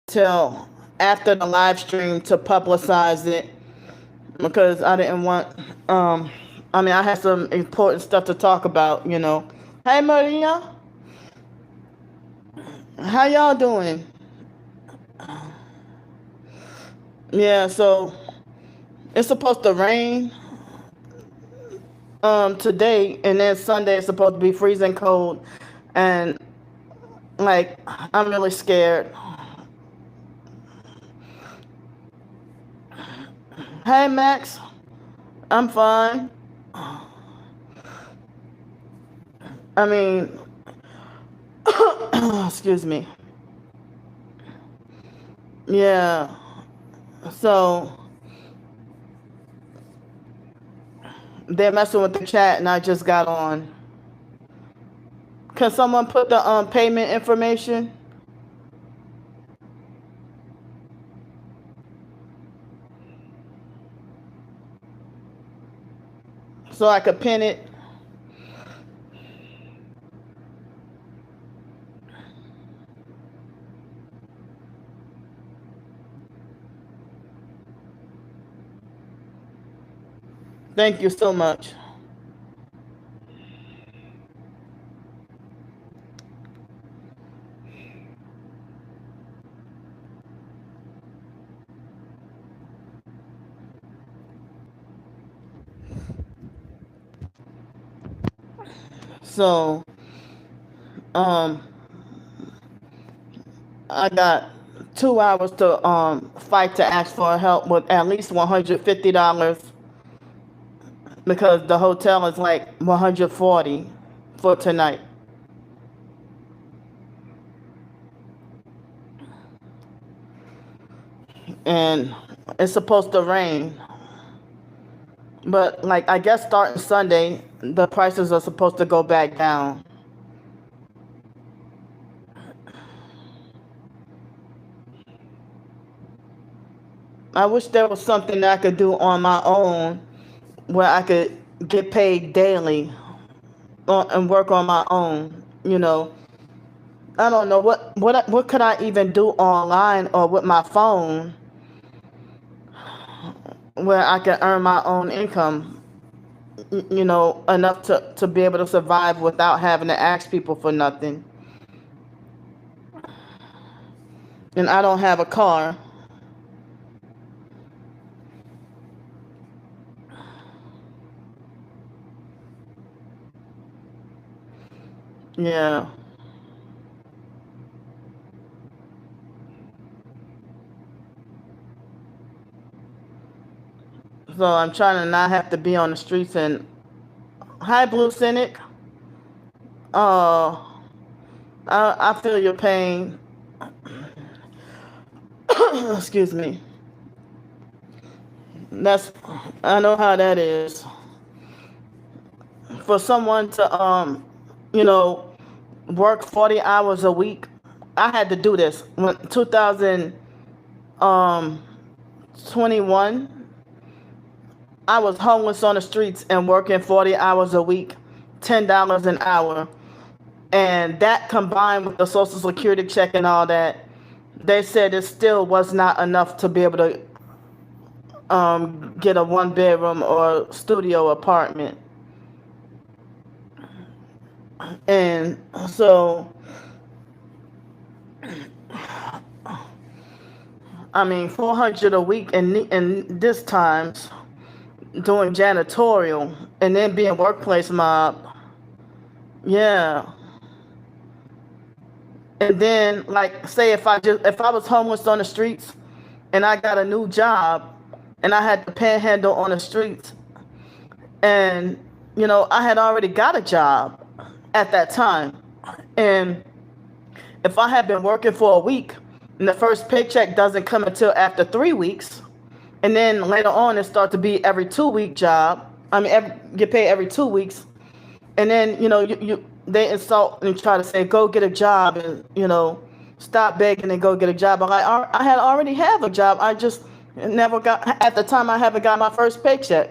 till after the live stream to publicize it because I didn't want. Um, I mean, I had some important stuff to talk about. Hey, Maria, how y'all doing? Yeah, so it's supposed to rain today, and then Sunday it's supposed to be freezing cold, and like I'm really scared. Hey, Max, I'm fine. I mean, excuse me. Yeah. So they're messing with the chat, and I just got on. Can someone put the payment information so I could pin it? Thank you so much. So, um, I got 2 hours to fight to ask for help with at least $150 because the hotel is like 140 for tonight. And it's supposed to rain. But like I guess starting Sunday, the prices are supposed to go back down. I wish there was something that I could do on my own where I could get paid daily and work on my own. I don't know what could I even do online or with my phone where I can earn my own income, enough to be able to survive without having to ask people for nothing. And I don't have a car. Yeah. So I'm trying to not have to be on the streets. And hi, Blue Cynic. Oh, I feel your pain. Excuse me. That's I know how that is. For someone to you know, work 40 hours a week. I had to do this when 2021. I was homeless on the streets and working 40 hours a week, $10 an hour. And that combined with the social security check and all that, they said it still was not enough to be able to get a one bedroom or studio apartment. And so, I mean, 400 a week and this times doing janitorial and then being workplace mob. Yeah. And then like say if I was homeless on the streets and I got a new job and I had to panhandle on the streets and I had already got a job at that time. And if I had been working for a week and the first paycheck doesn't come until after 3 weeks, and then later on it starts to be every 2 week job. I mean, get paid every 2 weeks, and then they insult and try to say go get a job and stop begging and go get a job. I had already have a job. I just never got at the time. I haven't got my first paycheck.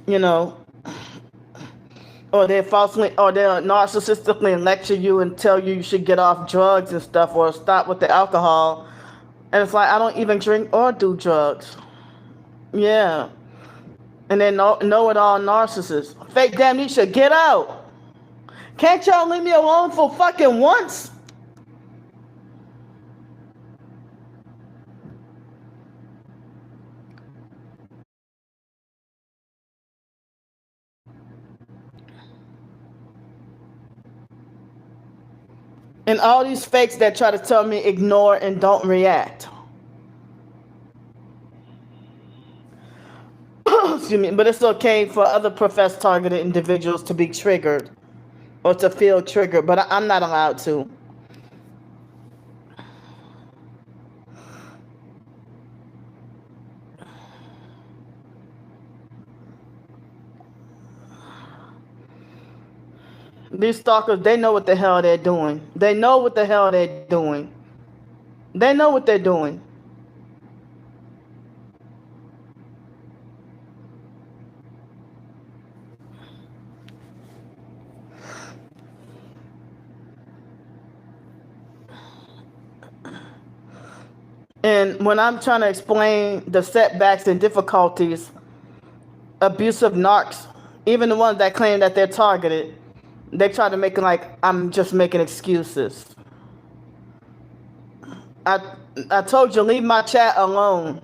You know, or they falsely, or they'll narcissistically lecture you and tell you you should get off drugs and stuff or stop with the alcohol. And it's like, I don't even drink or do drugs. Yeah. And then know it all narcissists. Fake Damnesia, get out. Can't y'all leave me alone for fucking once? And all these fakes that try to tell me ignore and don't react. Excuse me, but it's okay for other professed targeted individuals to be triggered or to feel triggered, but I'm not allowed to. These stalkers, they know what the hell they're doing. They know what the hell they're doing. They know what they're doing. And when I'm trying to explain the setbacks and difficulties, abusive narcs, even the ones that claim that they're targeted, they try to make it like I'm just making excuses. I told you, leave my chat alone.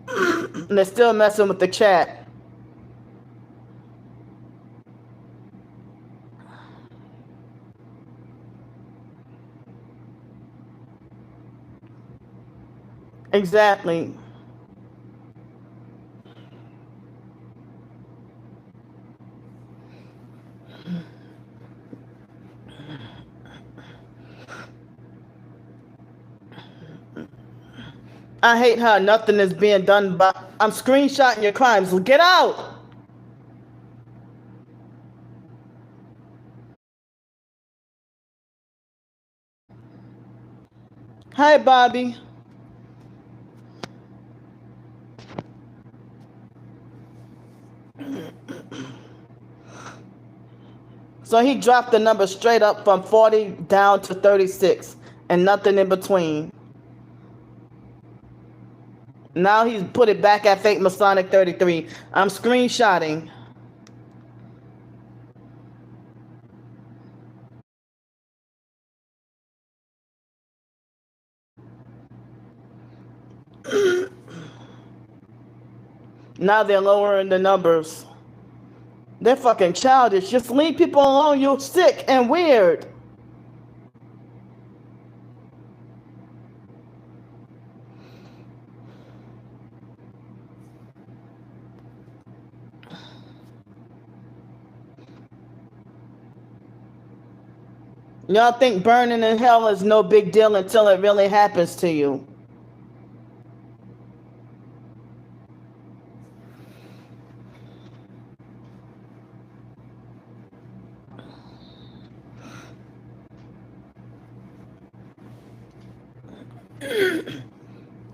And they're still messing with the chat. Exactly. I hate how nothing is being done, but I'm screenshotting your crimes. Get out! Hi, Bobby. So he dropped the number straight up from 40 down to 36 and nothing in between. Now he's put it back at Fake Masonic 33. I'm screenshotting. Now they're lowering the numbers. They're fucking childish. Just leave people alone. You're sick and weird. Y'all think burning in hell is no big deal until it really happens to you.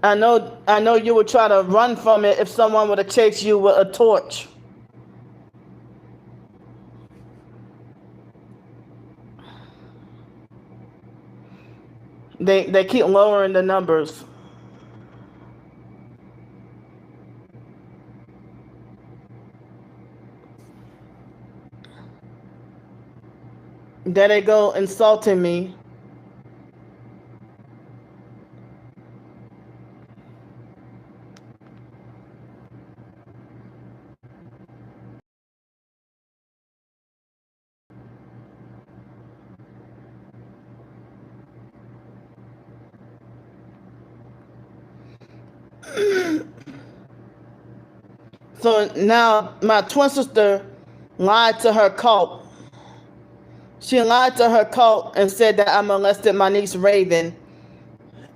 I know you would try to run from it if someone would have chased you with a torch. They keep lowering the numbers. There they go insulting me. So now my twin sister lied to her cult. She lied to her cult and said that I molested my niece Raven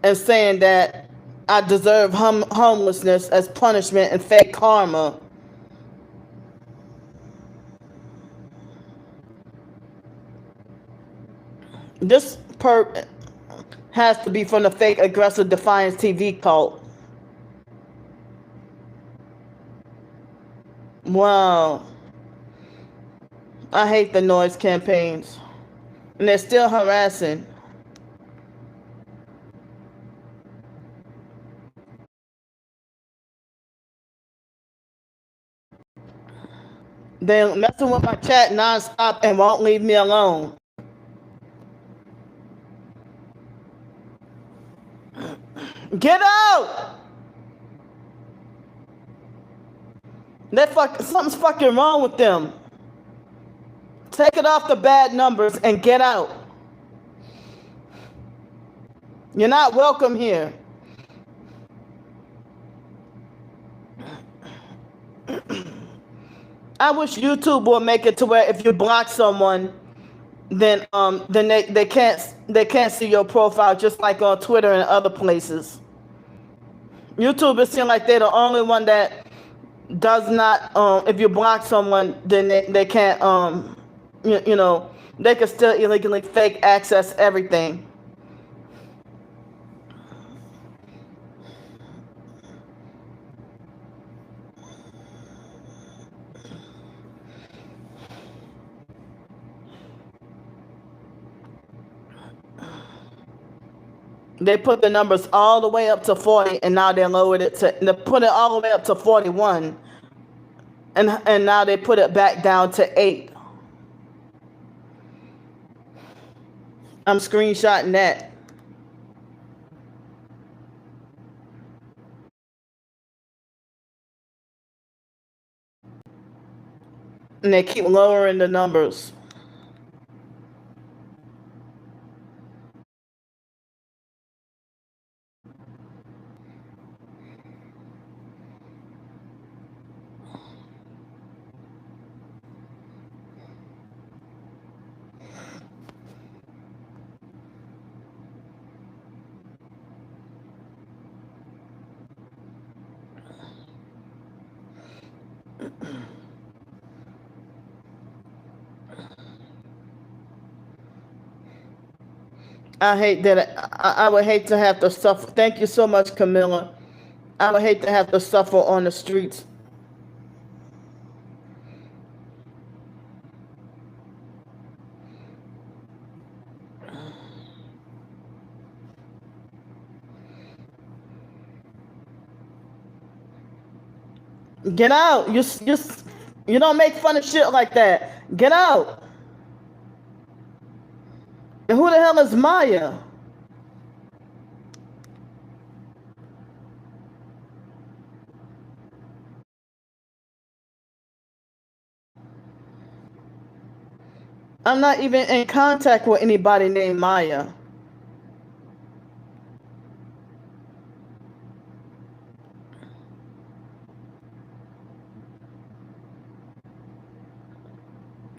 and saying that I deserve homelessness as punishment and fake karma. This perp has to be from the fake aggressive Defiance TV cult. Wow. I hate the noise campaigns. And they're still harassing. They're messing with my chat nonstop and won't leave me alone. Get out! Something's fucking wrong with them. Take it off the bad numbers and get out. You're not welcome here. I wish YouTube would make it to where if you block someone, then they can't see your profile just like on Twitter and other places. YouTube it seems like they're the only one that does not if you block someone then they can't you know they can still illegally fake access everything. They put the numbers all the way up to 40 and now they put it all the way up to 41 and now they put it back down to 8. I'm screenshotting that. And they keep lowering the numbers. I hate that. I would hate to have to suffer. Thank you so much, Camilla. I would hate to have to suffer on the streets. Get out. You don't make fun of shit like that. Get out. And who the hell is Maya? I'm not even in contact with anybody named Maya.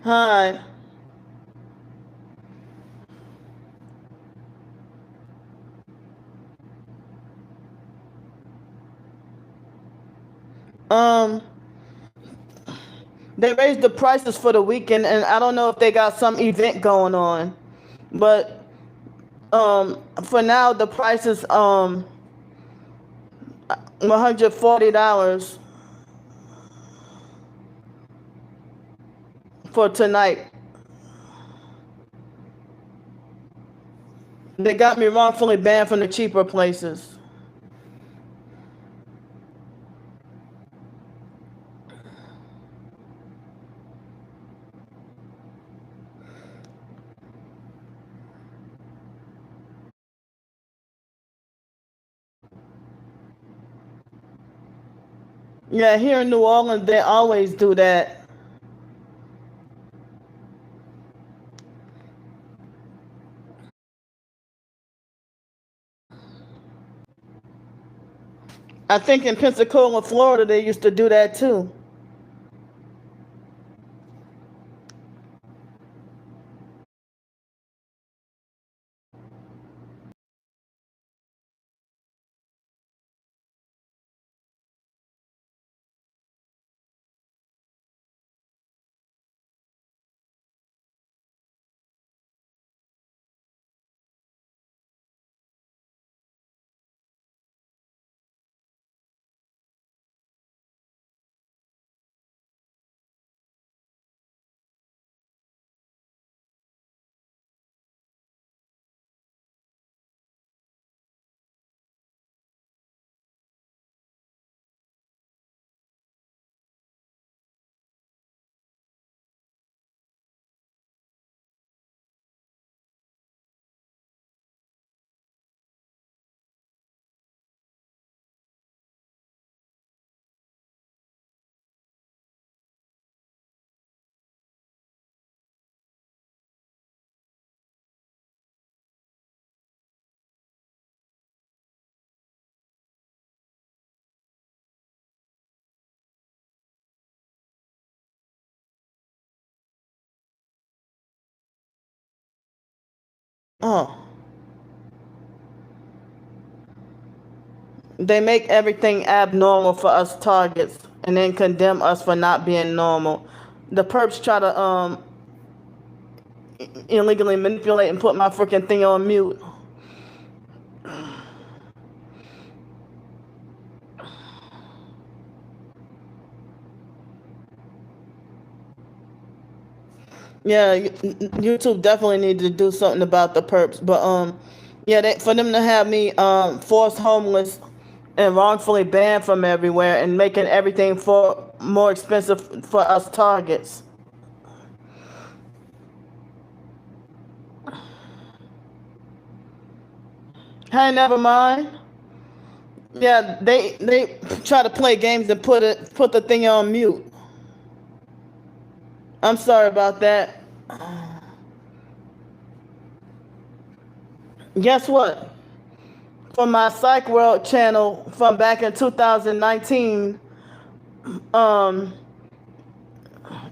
Hi. Um, they raised the prices for the weekend, and I don't know if they got some event going on, but for now the price is $140 for tonight. They got me wrongfully banned from the cheaper places. Yeah, here in New Orleans, they always do that. I think in Pensacola, Florida, they used to do that too. Oh, they make everything abnormal for us targets and then condemn us for not being normal. The perps try to illegally manipulate and put my freaking thing on mute. Yeah, YouTube definitely needs to do something about the perps. But yeah, for them to have me forced homeless and wrongfully banned from everywhere and making everything for more expensive for us targets. Hey, never mind. Yeah, they try to play games and put the thing on mute. I'm sorry about that. Guess what? For my Psych World channel from back in 2019, um,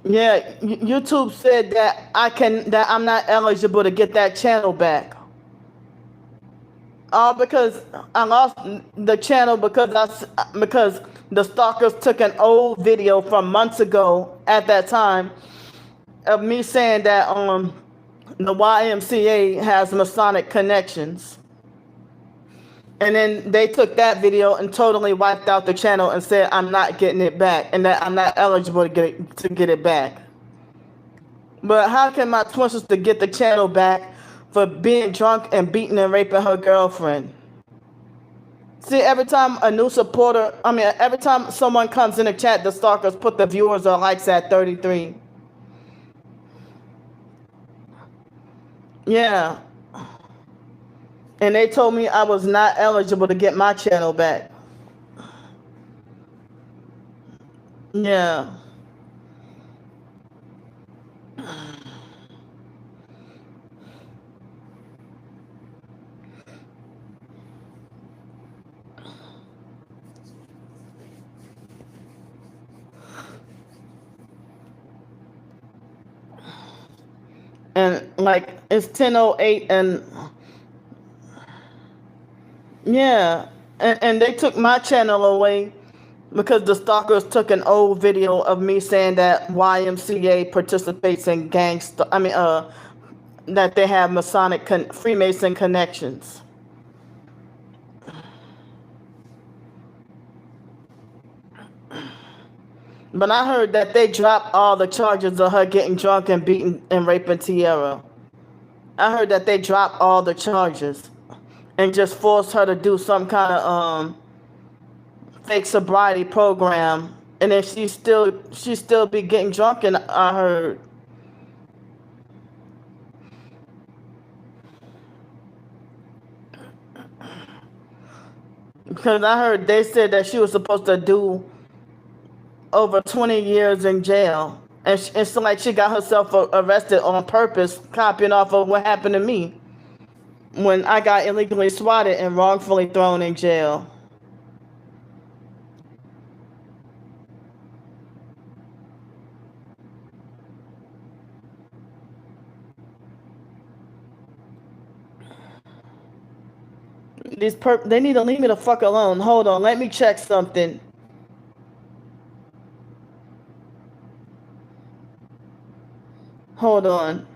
yeah, YouTube said that I'm not eligible to get that channel back. All because I lost the channel because the stalkers took an old video from months ago at that time of me saying that the YMCA has Masonic connections. And then they took that video and totally wiped out the channel and said I'm not getting it back and that I'm not eligible to get it back. But how can my twin sister get the channel back for being drunk and beating and raping her girlfriend? See, every time a new supporter, every time someone comes in the chat, the stalkers put the viewers or likes at 33. Yeah. And they told me I was not eligible to get my channel back. Yeah. And like it's 10:08 and yeah, and they took my channel away because the stalkers took an old video of me saying that YMCA participates in gangster. That they have Masonic Freemason connections. But I heard that they dropped all the charges of her getting drunk and beating and raping Tierra. I heard that they dropped all the charges and just forced her to do some kind of fake sobriety program, and then she still be getting drunk. And I heard because I heard they said that she was supposed to do over 20 years in jail, and it's like she got herself arrested on purpose, copying off of what happened to me when I got illegally swatted and wrongfully thrown in jail. They need to leave me the fuck alone. Hold on, let me check something. Hold on.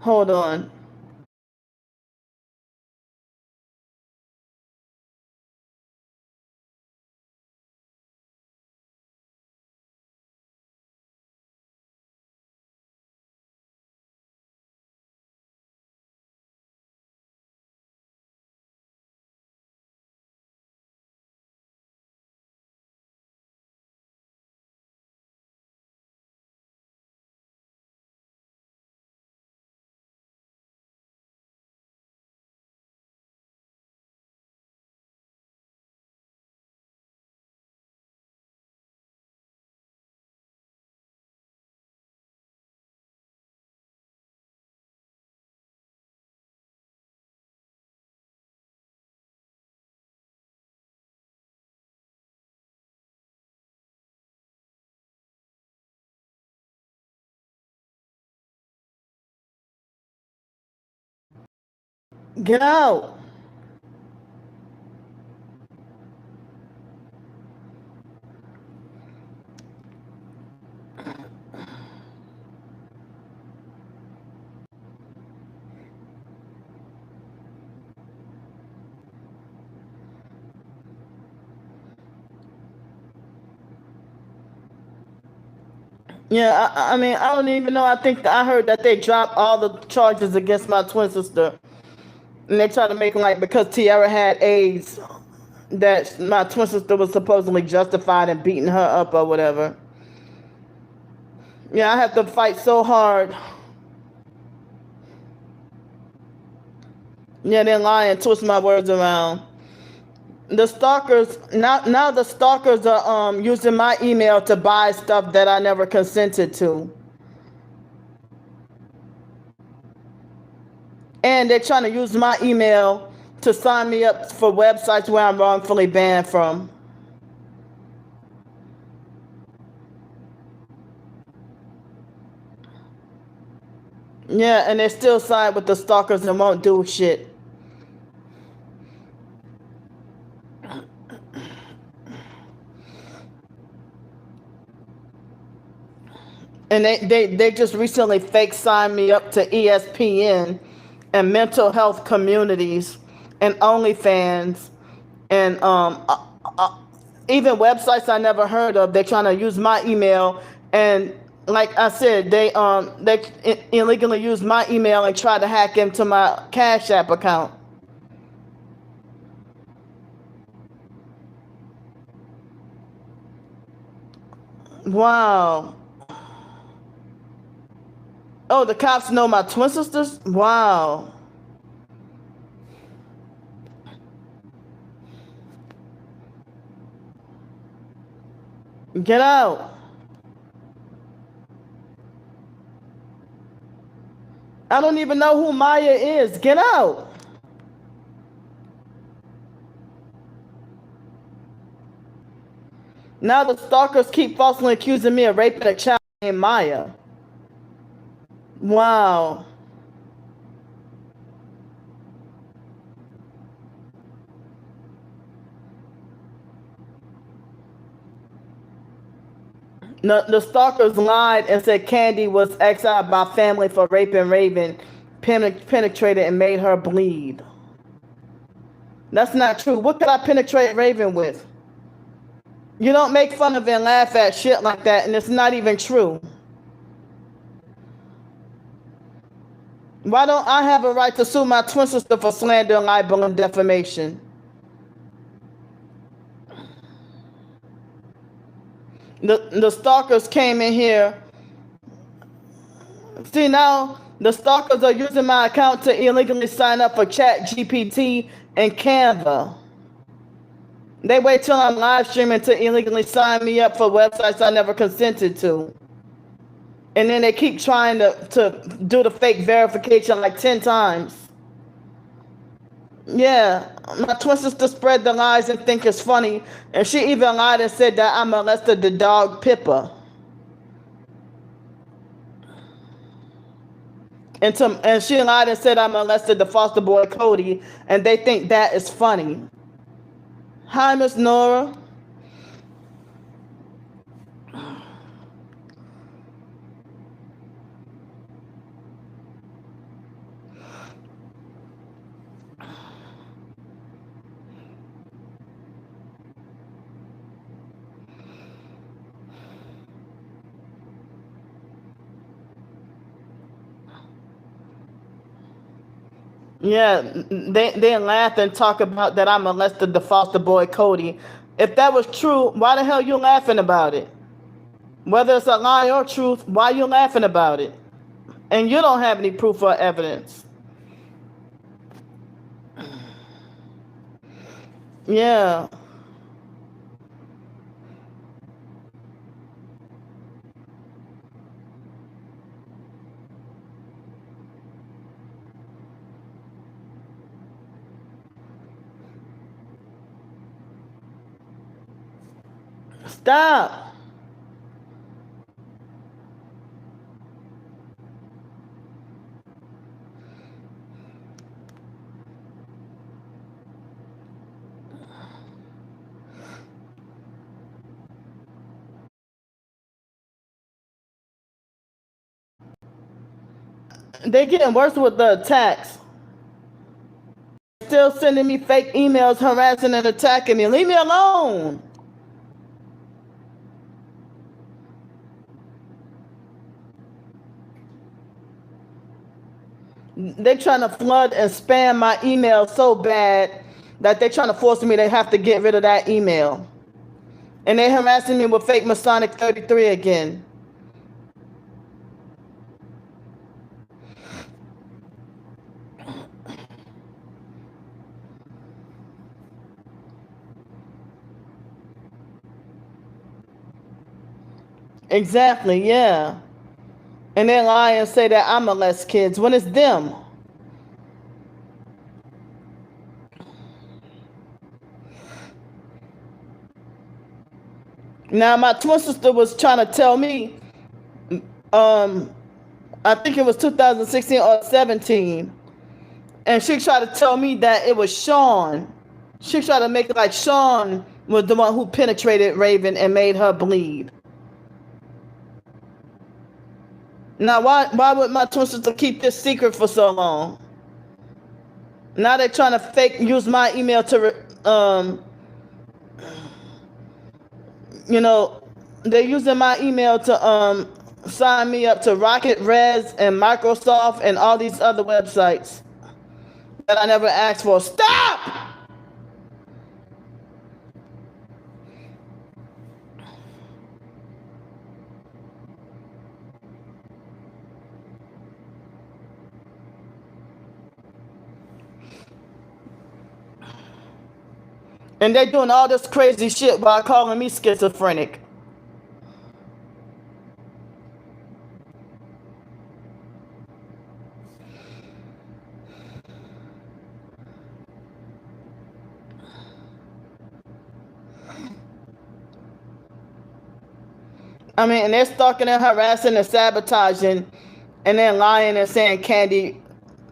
Hold on. Get out. Yeah, I mean, I don't even know. I think I heard that they dropped all the charges against my twin sister. And they try to make like because Tiara had AIDS, that my twin sister was supposedly justified in beating her up or whatever. Yeah, I have to fight so hard. Yeah, they lie and twist my words around. The stalkers now the stalkers are using my email to buy stuff that I never consented to. And they're trying to use my email to sign me up for websites where I'm wrongfully banned from. Yeah, and they still side with the stalkers and won't do shit. And they just recently fake signed me up to ESPN and mental health communities and OnlyFans and even websites I never heard of. They're trying to use my email and like I said, they illegally use my email and try to hack into my Cash App account. Wow. Oh, the cops know my twin sisters? Wow. Get out. I don't even know who Maya is. Get out. Now the stalkers keep falsely accusing me of raping a child named Maya. Wow. The stalkers lied and said Candy was exiled by family for raping Raven, penetrated and made her bleed. That's not true. What could I penetrate Raven with? You don't make fun of and laugh at shit like that, and it's not even true. Why don't I have a right to sue my twin sister for slander, libel, and defamation? The stalkers came in here. See now, the stalkers are using my account to illegally sign up for Chat GPT and Canva. They wait till I'm live streaming to illegally sign me up for websites I never consented to. And then they keep trying to do the fake verification like 10 times. Yeah, my twin sister spread the lies and think it's funny. And she even lied and said that I molested the dog Pippa. And she lied and said I molested the foster boy Cody. And they think that is funny. Hi, Miss Nora. Yeah, they laugh and talk about that I molested the foster boy Cody. If that was true, why the hell you laughing about it? Whether it's a lie or truth, why you laughing about it? And you don't have any proof or evidence. Yeah. Stop. They getting worse with the attacks. Still sending me fake emails harassing and attacking me. Leave me alone. They're trying to flood and spam my email so bad that they're trying to force me they have to get rid of that email. And they're harassing me with fake Masonic 33 again. Exactly, yeah. And then lie and say that I molest kids when it's them. Now my twin sister was trying to tell me, um, I think it was 2016 or 17, and she tried to tell me that it was Sean. She tried to make it like Sean was the one who penetrated Raven and made her bleed. Now, why would my twin sister keep this secret for so long? Now they're trying to fake use my email to, you know, they're using my email to sign me up to Rocket Res and Microsoft and all these other websites that I never asked for. Stop! And they're doing all this crazy shit while calling me schizophrenic. I mean, and they're stalking and harassing and sabotaging and then lying and saying Candy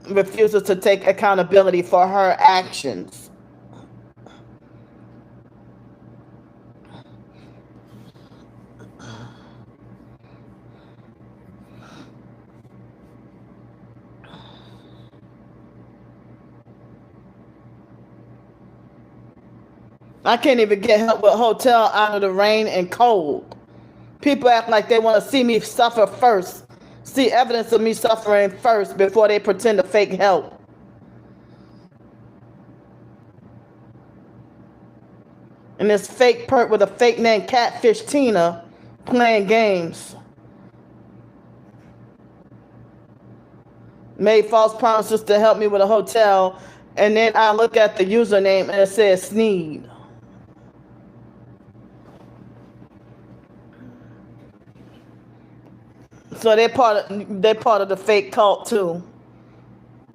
refuses to take accountability for her actions. I can't even get help with hotel out of the rain and cold. People act like they want to see me suffer first, see evidence of me suffering first before they pretend to fake help. And this fake perk with a fake name, Catfish Tina, playing games. Made false promises to help me with a hotel, and then I look at the username and it says Sneed. So they're part of the fake cult too.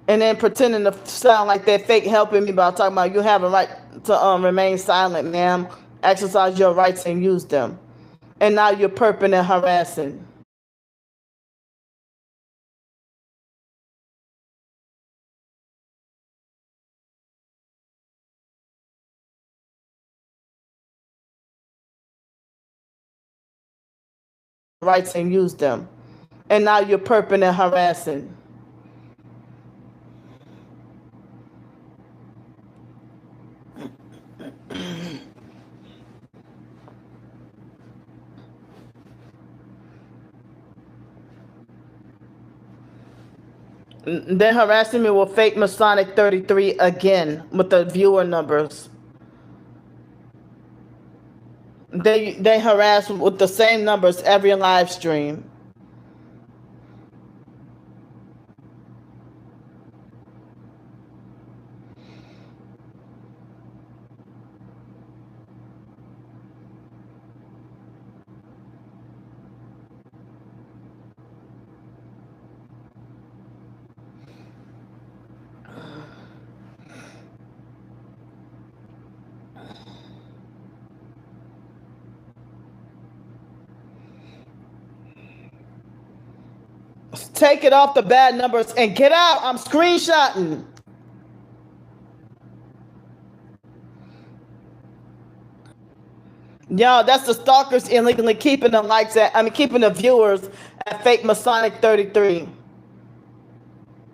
And then pretending to sound like they're fake helping me by talking about you have a right to remain silent, ma'am. Exercise your rights and use them. And now you're perping and harassing. Rights and use them. And now you're perping and harassing. They're harassing me with fake Masonic 33 again with the viewer numbers. They harass with the same numbers every live stream. Take it off the bad numbers and get out. I'm screenshotting. Yo, that's the stalkers illegally keeping the likes keeping the viewers at fake Masonic 33.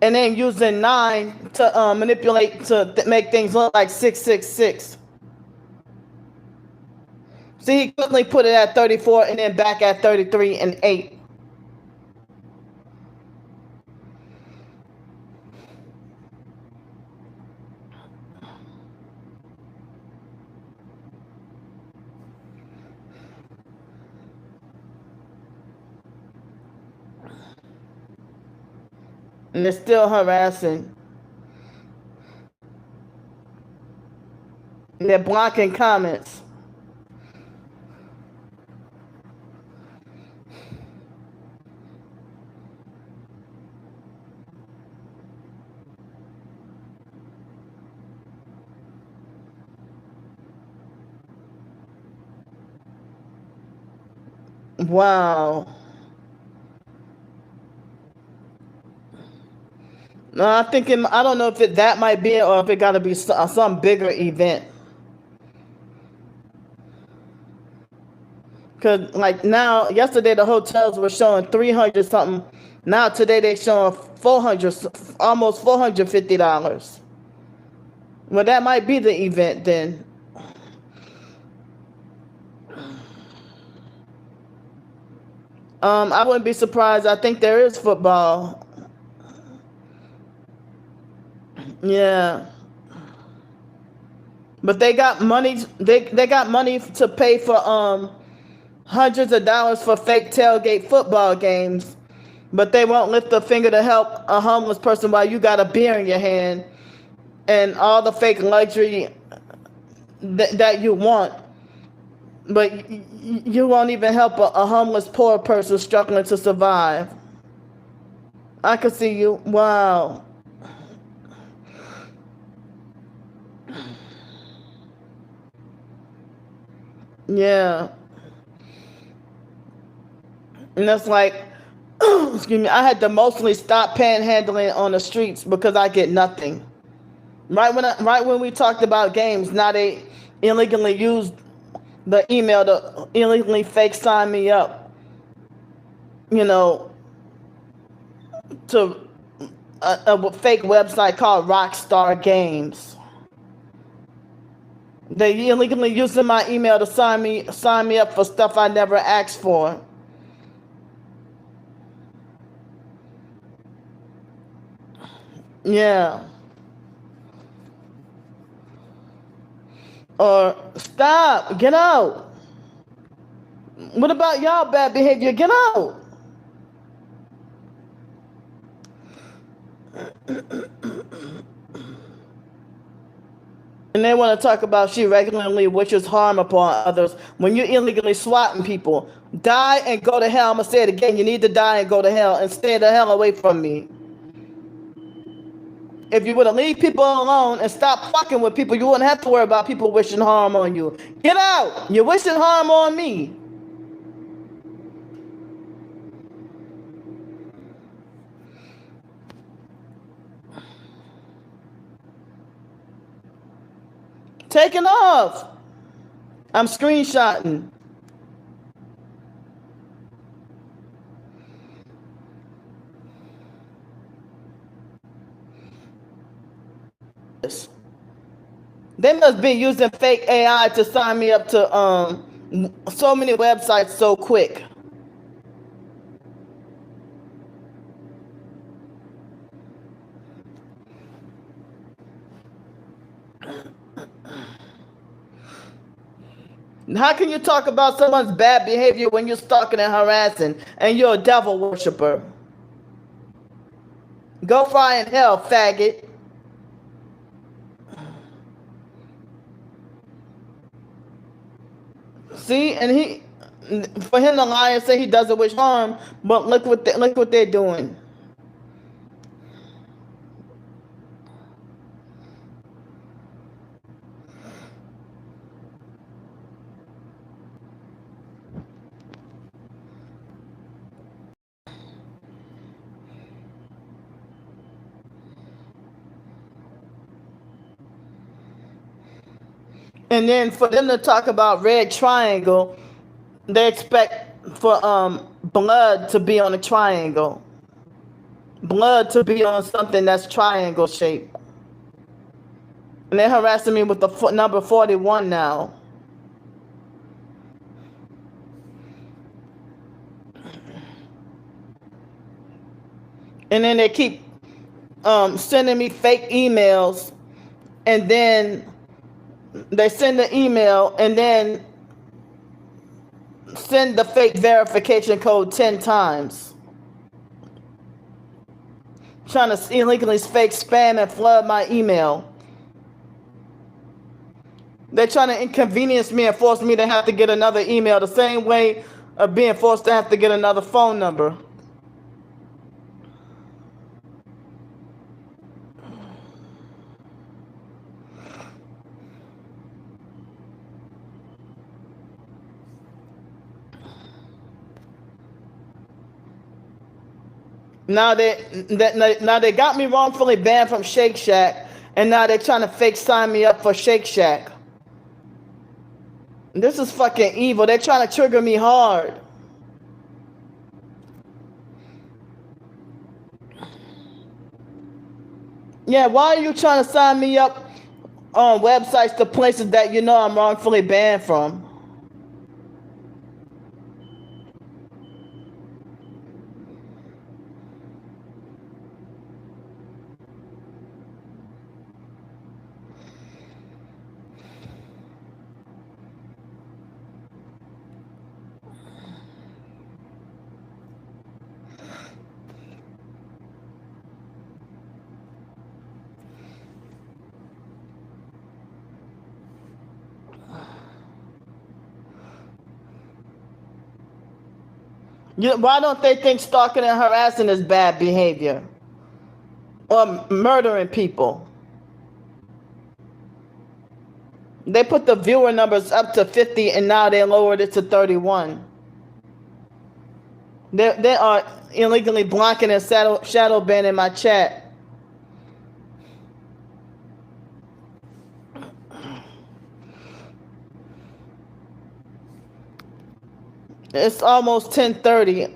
and then using 9 to manipulate to make things look like 666. See, he quickly put it at 34 and then back at 33 and 8. And they're still harassing. And they're blocking comments. Wow. No, I think I don't know if that might be it or if it got to be some bigger event. Cause like now, yesterday the hotels were showing 300 something. Now today they showing 400, almost $450. Well, that might be the event then. I wouldn't be surprised. I think there is football. Yeah. But they got money. They got money to pay for hundreds of dollars for fake tailgate football games, but they won't lift a finger to help a homeless person while you got a beer in your hand and all the fake luxury that you want. But you won't even help a homeless poor person struggling to survive. I can see you. Wow. Yeah. And that's like, excuse me, I had to mostly stop panhandling on the streets because I get nothing. Right when we talked about games, now they illegally used the email to illegally fake sign me up, you know, to a fake website called Rockstar Games. They illegally using my email to sign me up for stuff I never asked for. Yeah. Or stop, get out. What about y'all bad behavior? Get out. And they want to talk about she regularly wishes harm upon others when you're illegally swatting people. Die and go to hell. I'm going to say it again. You need to die and go to hell and stay the hell away from me. If you would have leave people alone and stop fucking with people, you wouldn't have to worry about people wishing harm on you. Get out. You're wishing harm on me. Taking off. I'm screenshotting. They must be using fake AI to sign me up to so many websites so quick. How can you talk about someone's bad behavior when you're stalking and harassing and you're a devil worshiper? Go fry in hell, faggot. See, and for him to lie and say he doesn't wish harm, but look what they're doing. And then for them to talk about red triangle, they expect for blood to be on a triangle. blood to be on something that's triangle shaped. And they're harassing me with the number 41 now. And then they keep sending me fake emails, and then they send the email and then send the fake verification code 10 times. Trying to illegally fake spam and flood my email. They're trying to inconvenience me and force me to have to get another email, the same way of being forced to have to get another phone number. Now they got me wrongfully banned from Shake Shack, and now they're trying to fake sign me up for Shake Shack. This is fucking evil. They're trying to trigger me hard. Yeah, why are you trying to sign me up on websites to places that you know I'm wrongfully banned from? Why don't they think stalking and harassing is bad behavior? Or murdering people? They put the viewer numbers up to 50 and now they lowered it to 31. They are illegally blocking and shadow banning my chat. It's almost 10:30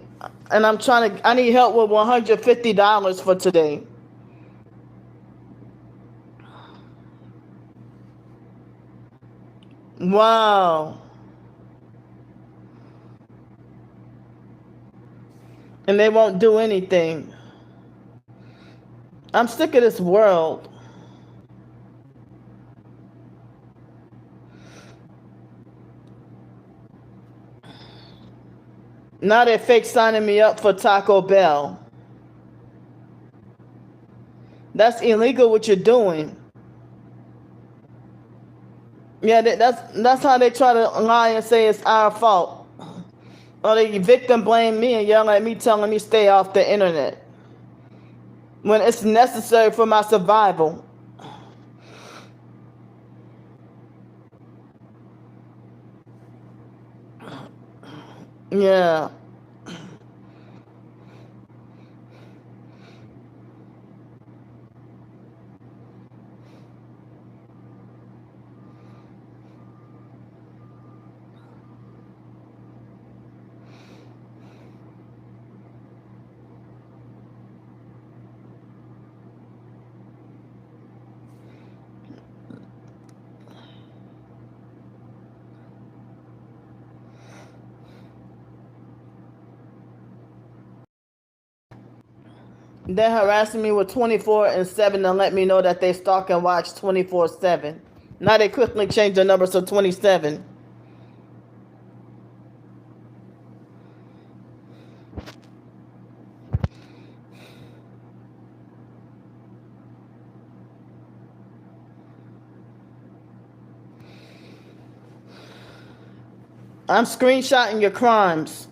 and I need help with $150 for today. Wow. And they won't do anything. I'm sick of this world. Now they're fake signing me up for Taco Bell. That's illegal what you're doing. Yeah, that's how they try to lie and say it's our fault. Or they victim blame me and yell at me telling me stay off the internet. When it's necessary for my survival. Yeah. They're harassing me with 24 and 7 to let me know that they stalk and watch 24/7. Now they quickly change the number to 27. I'm screenshotting your crimes.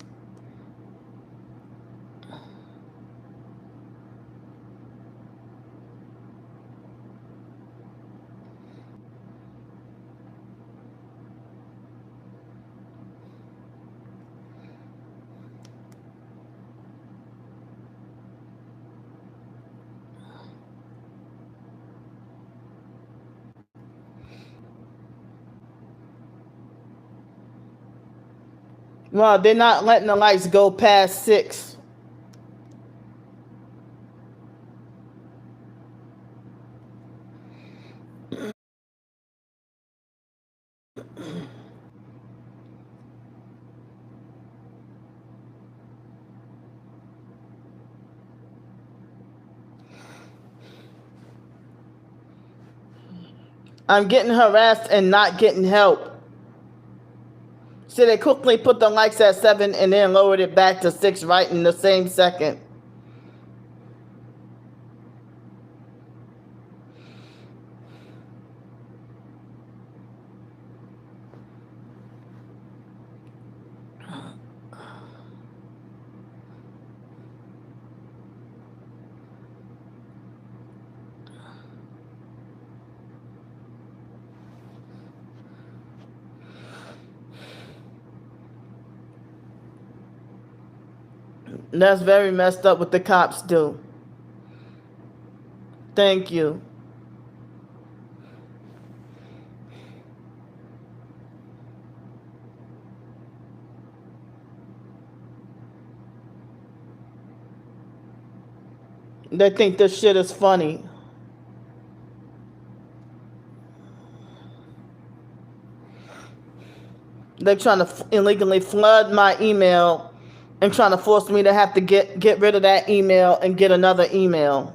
Well, they're not letting the lights go past 6. I'm getting harassed and not getting help. So they quickly put the likes at 7 and then lowered it back to 6 right in the same second. That's very messed up what the cops do. Thank you. They think this shit is funny. They're trying to illegally flood my email and trying to force me to have to get rid of that email and get another email.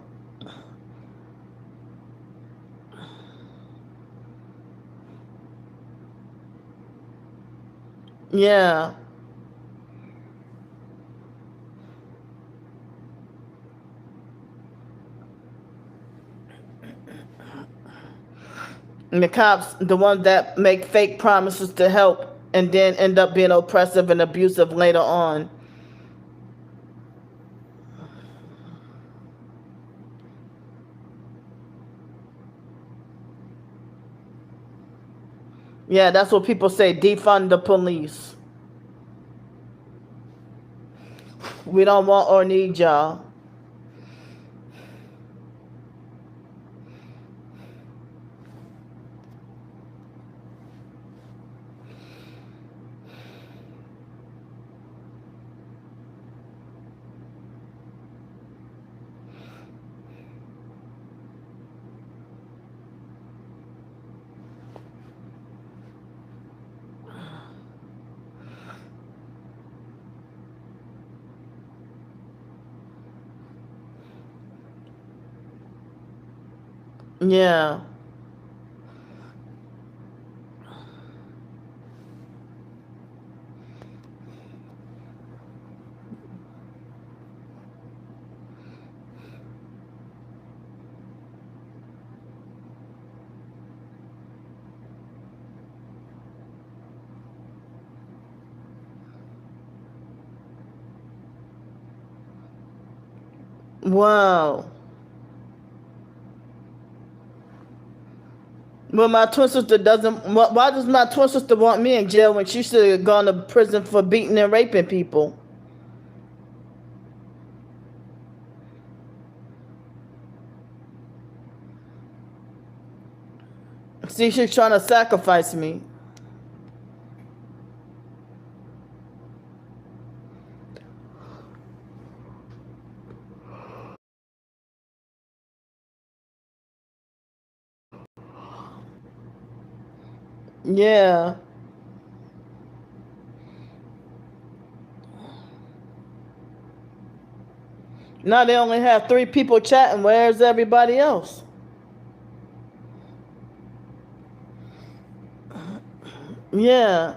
Yeah. And the cops, the ones that make fake promises to help and then end up being oppressive and abusive later on. Yeah, that's what people say, defund the police. We don't want or need y'all. Yeah. Wow. Well, my twin sister doesn't. Why does my twin sister want me in jail when she should have gone to prison for beating and raping people? See, she's trying to sacrifice me. Yeah. Now they only have 3 people chatting. Where's everybody else? Yeah.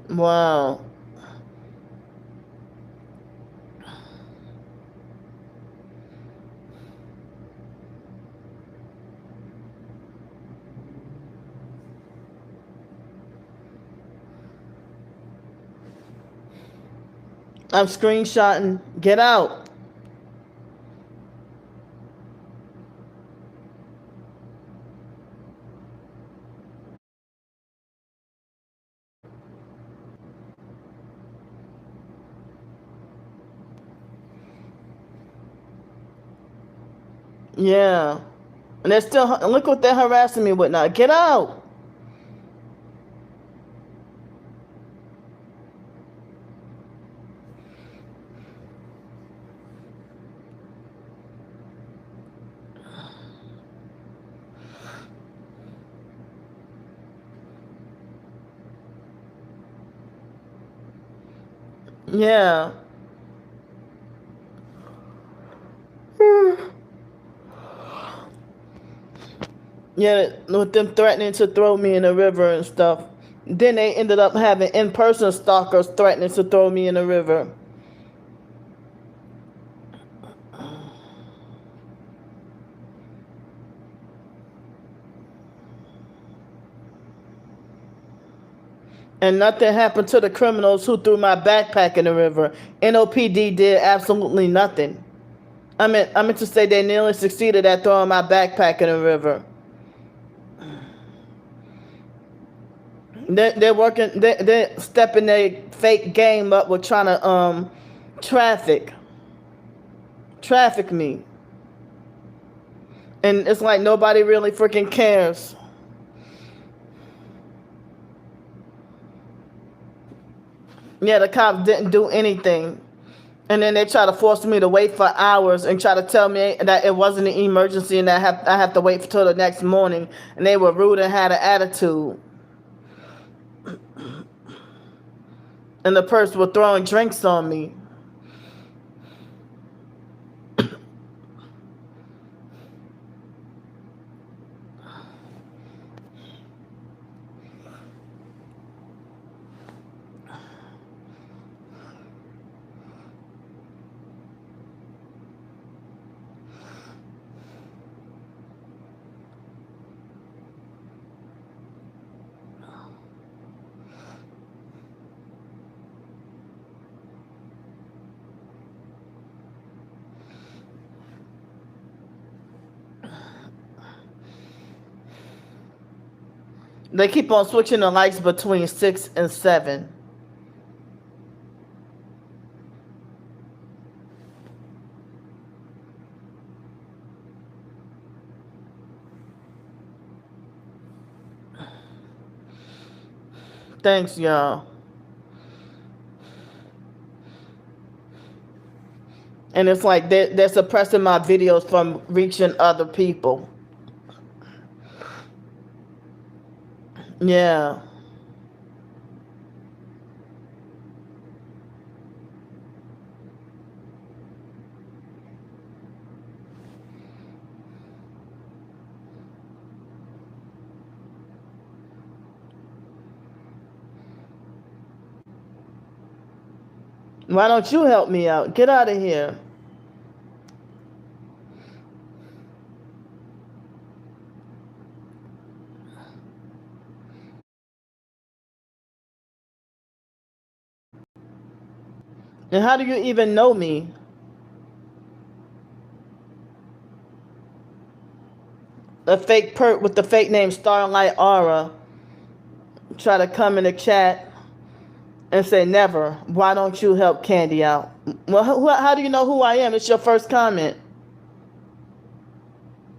Wow. I'm screenshotting. Get out. Yeah. And they're still, look what they're harassing me with now. Get out. Yeah. Yeah, with them threatening to throw me in the river and stuff. Then they ended up having in-person stalkers threatening to throw me in the river. And nothing happened to the criminals who threw my backpack in the river. NOPD did absolutely nothing. I meant to say they nearly succeeded at throwing my backpack in the river. They're working. They're stepping their fake game up with trying to traffic traffic me, and it's like nobody really freaking cares. Yeah, the cops didn't do anything. And then they try to force me to wait for hours and try to tell me that it wasn't an emergency and that I have to wait until the next morning. And they were rude and had an attitude. And the person was throwing drinks on me. They keep on switching the lights between 6 and 7. Thanks, y'all. And it's like they're suppressing my videos from reaching other people. Yeah. Why don't you help me out? Get out of here. And how do you even know me? A fake perk with the fake name Starlight Aura try to come in the chat and say never. Why don't you help Candy out? Well, how do you know who I am? It's your first comment.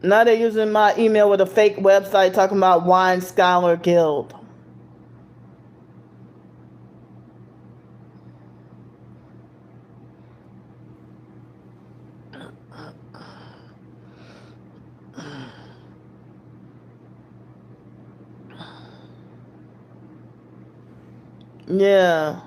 Now they're using my email with a fake website talking about Wine Scholar Guild. Yeah.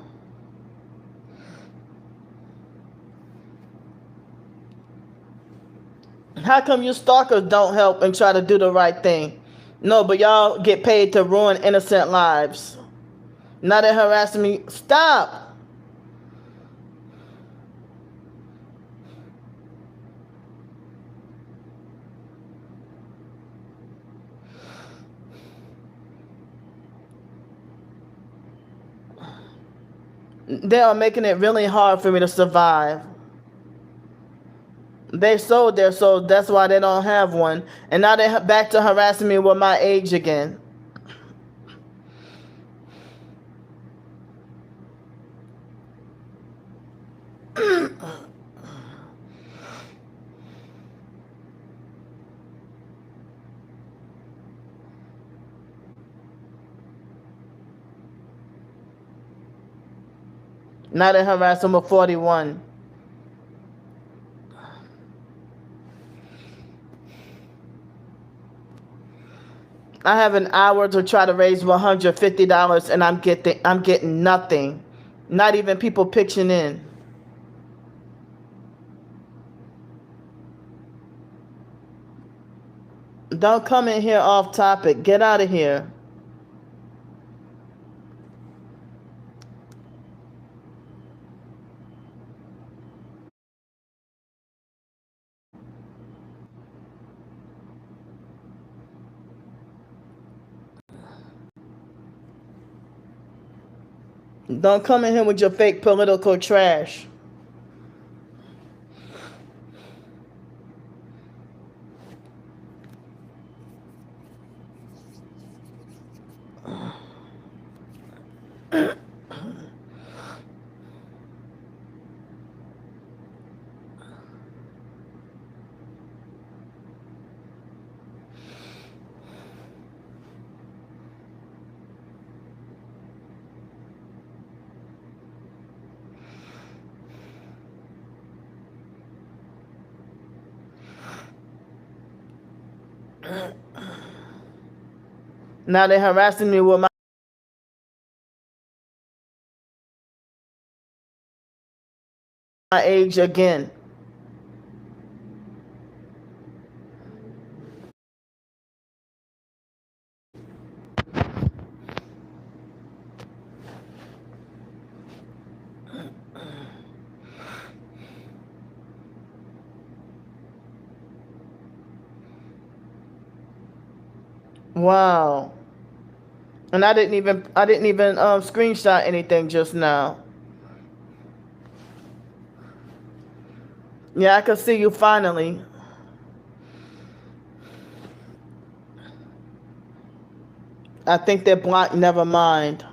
How come you stalkers don't help and try to do the right thing? No, but y'all get paid to ruin innocent lives. Now they're harassing me. Stop. They are making it really hard for me to survive. They sold their soul. That's why they don't have one. And now they're back to harassing me with my age again. Now they're harassing with 41. I have an hour to try to raise $150 and I'm getting nothing. Not even people pitching in. Don't come in here off topic. Get out of here. Don't come in here with your fake political trash. Now they're harassing me with my age again. Wow. And I didn't even screenshot anything just now. Yeah, I can see you finally. I think they're blocked. Never mind.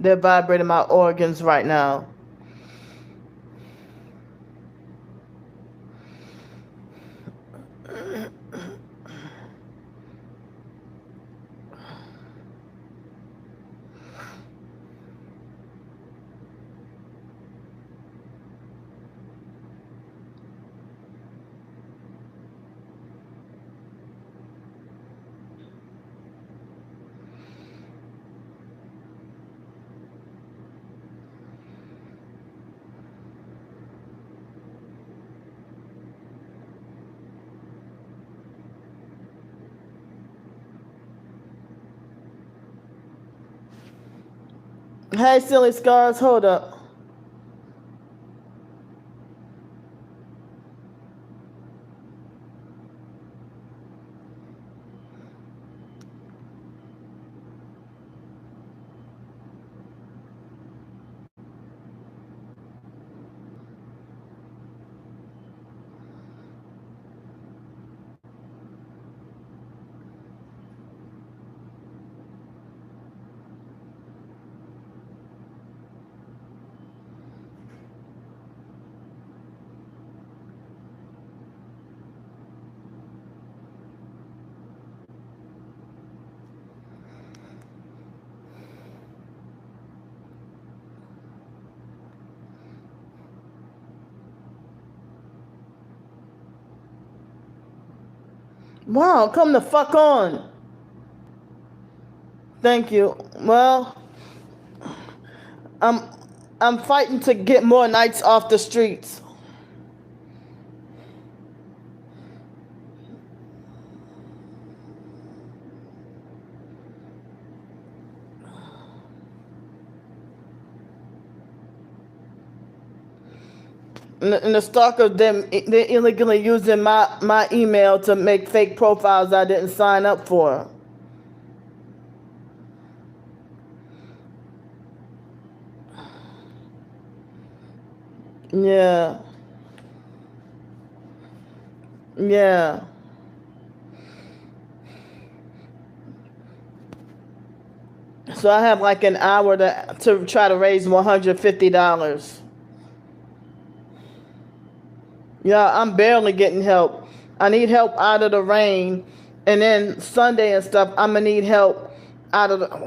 They're vibrating my organs right now. Hey, silly scars, hold up. Wow, come the fuck on. Thank you. Well, I'm I'm fighting to get more nights off the streets. And the stalkers, they're illegally using my email to make fake profiles I didn't sign up for. Yeah. Yeah. So I have like an hour to try to raise $150. Yeah, I'm barely getting help. I need help out of the rain, and then Sunday and stuff, I'm gonna need help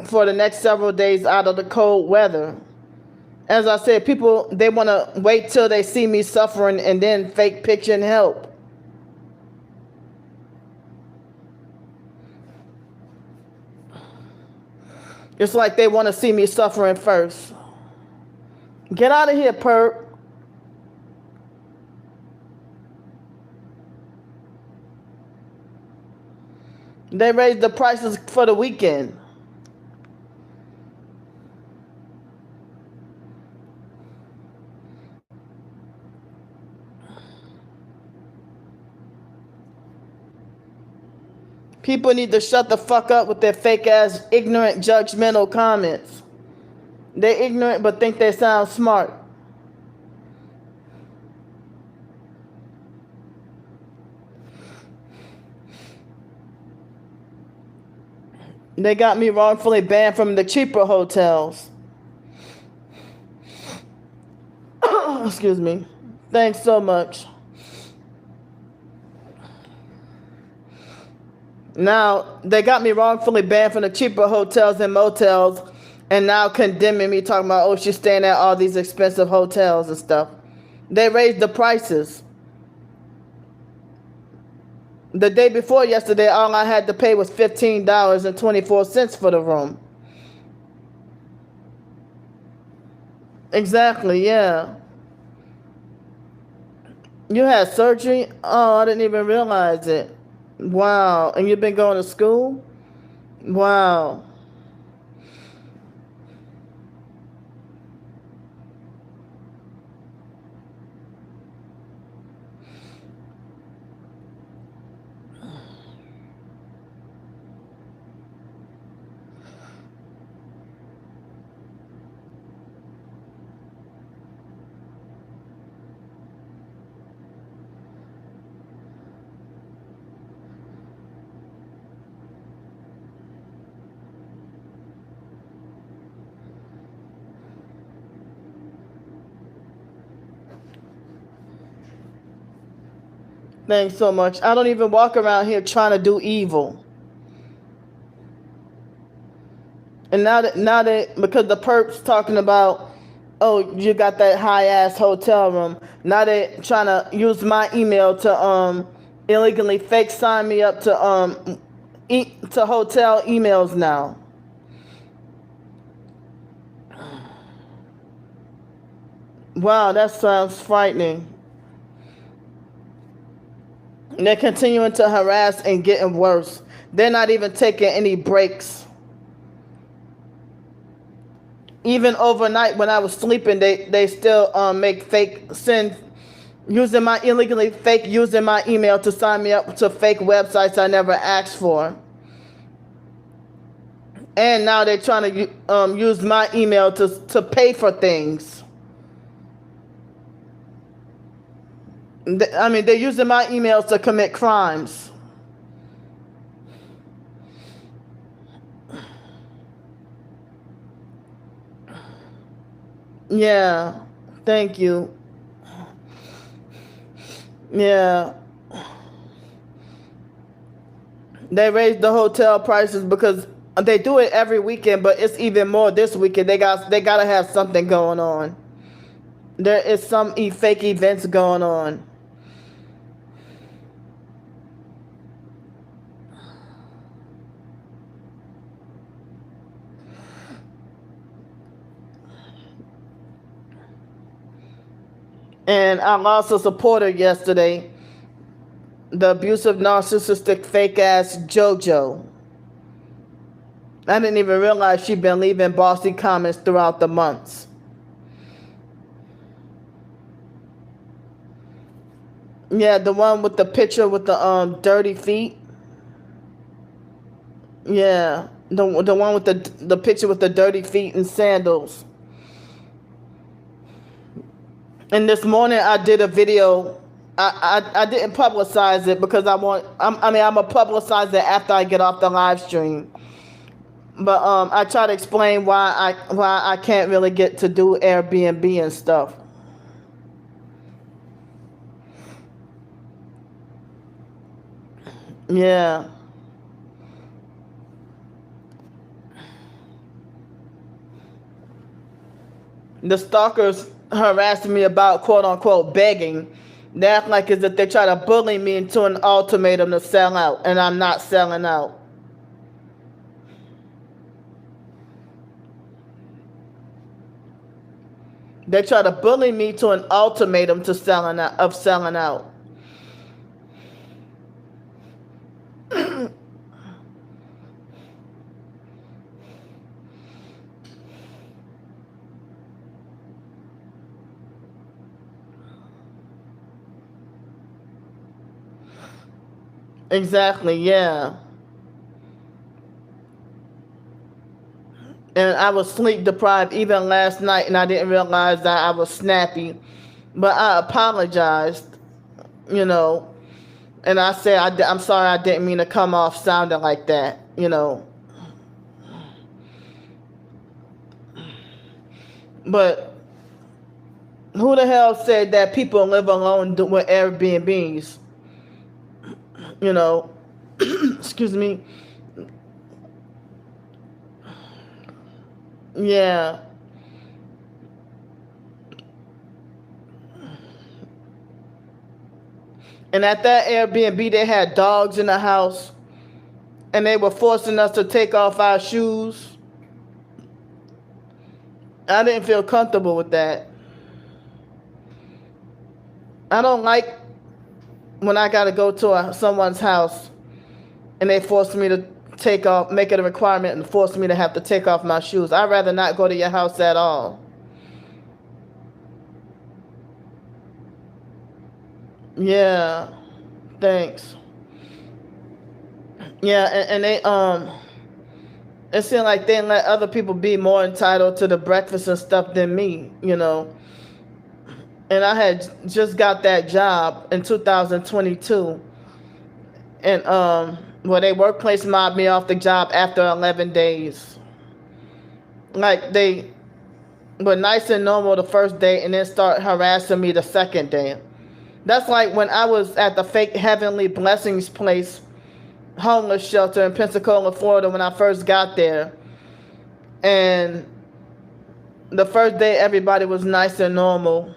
for the next several days out of the cold weather. As I said, people, they want to wait till they see me suffering and then fake picture and help. It's like they want to see me suffering first. Get out of here, perp. They raised the prices for the weekend. People need to shut the fuck up with their fake ass, ignorant, judgmental comments. They're ignorant but think they sound smart. They got me wrongfully banned from the cheaper hotels. Excuse me. Thanks so much. Now, they got me wrongfully banned from the cheaper hotels and motels, and now condemning me, talking about, oh, she's staying at all these expensive hotels and stuff. They raised the prices. The day before yesterday, all I had to pay was $15.24 for the room. Exactly, yeah. You had surgery? Oh, I didn't even realize it. Wow. And you've been going to school? Wow. Thanks so much. I don't even walk around here trying to do evil. And now that because the perps talking about, oh, you got that high ass hotel room. Now they trying to use my email to illegally fake sign me up to to hotel emails now. Wow, that sounds frightening. And they're continuing to harass and getting worse. They're not even taking any breaks. Even overnight when I was sleeping, they still make fake send using my illegally fake using my email to sign me up to fake websites I never asked for. And now they're trying to use my email to pay for things. I mean, they're using my emails to commit crimes. Yeah, thank you. Yeah. They raised the hotel prices because they do it every weekend, but it's even more this weekend. They gotta have something going on. There is some fake events going on. And I lost a supporter yesterday. The abusive, narcissistic, fake ass JoJo. I didn't even realize she'd been leaving bossy comments throughout the months. Yeah, the one with the picture with the dirty feet. Yeah, the one with the picture with the dirty feet and sandals. And this morning I did a video. I didn't publicize it because I'm gonna publicize it after I get off the live stream. But I try to explain why I can't really get to do Airbnb and stuff. Yeah. the stalkers harassing me about quote unquote begging. They act like as if they try to bully me into an ultimatum to sell out, and I'm not selling out. They try to bully me to an ultimatum to selling out. Exactly, yeah. And I was sleep deprived even last night, and I didn't realize that I was snappy. But I apologized, you know, and I said, I'm sorry, I didn't mean to come off sounding like that, you know. But who the hell said that people live alone with Airbnbs? You know, excuse me. Yeah. And at that Airbnb, they had dogs in the house, and they were forcing us to take off our shoes. I didn't feel comfortable with that. I don't like when I gotta go to someone's house and they force me to take off, make it a requirement and force me to have to take off my shoes. I'd rather not go to your house at all. Yeah, thanks. Yeah, and they it seemed like they let other people be more entitled to the breakfast and stuff than me, you know. And I had just got that job in 2022, and well, they workplace mobbed me off the job after 11 days. Like they were nice and normal the first day, and then start harassing me the second day. That's like when I was at the fake Heavenly Blessings place, homeless shelter in Pensacola, Florida, when I first got there. And the first day, everybody was nice and normal.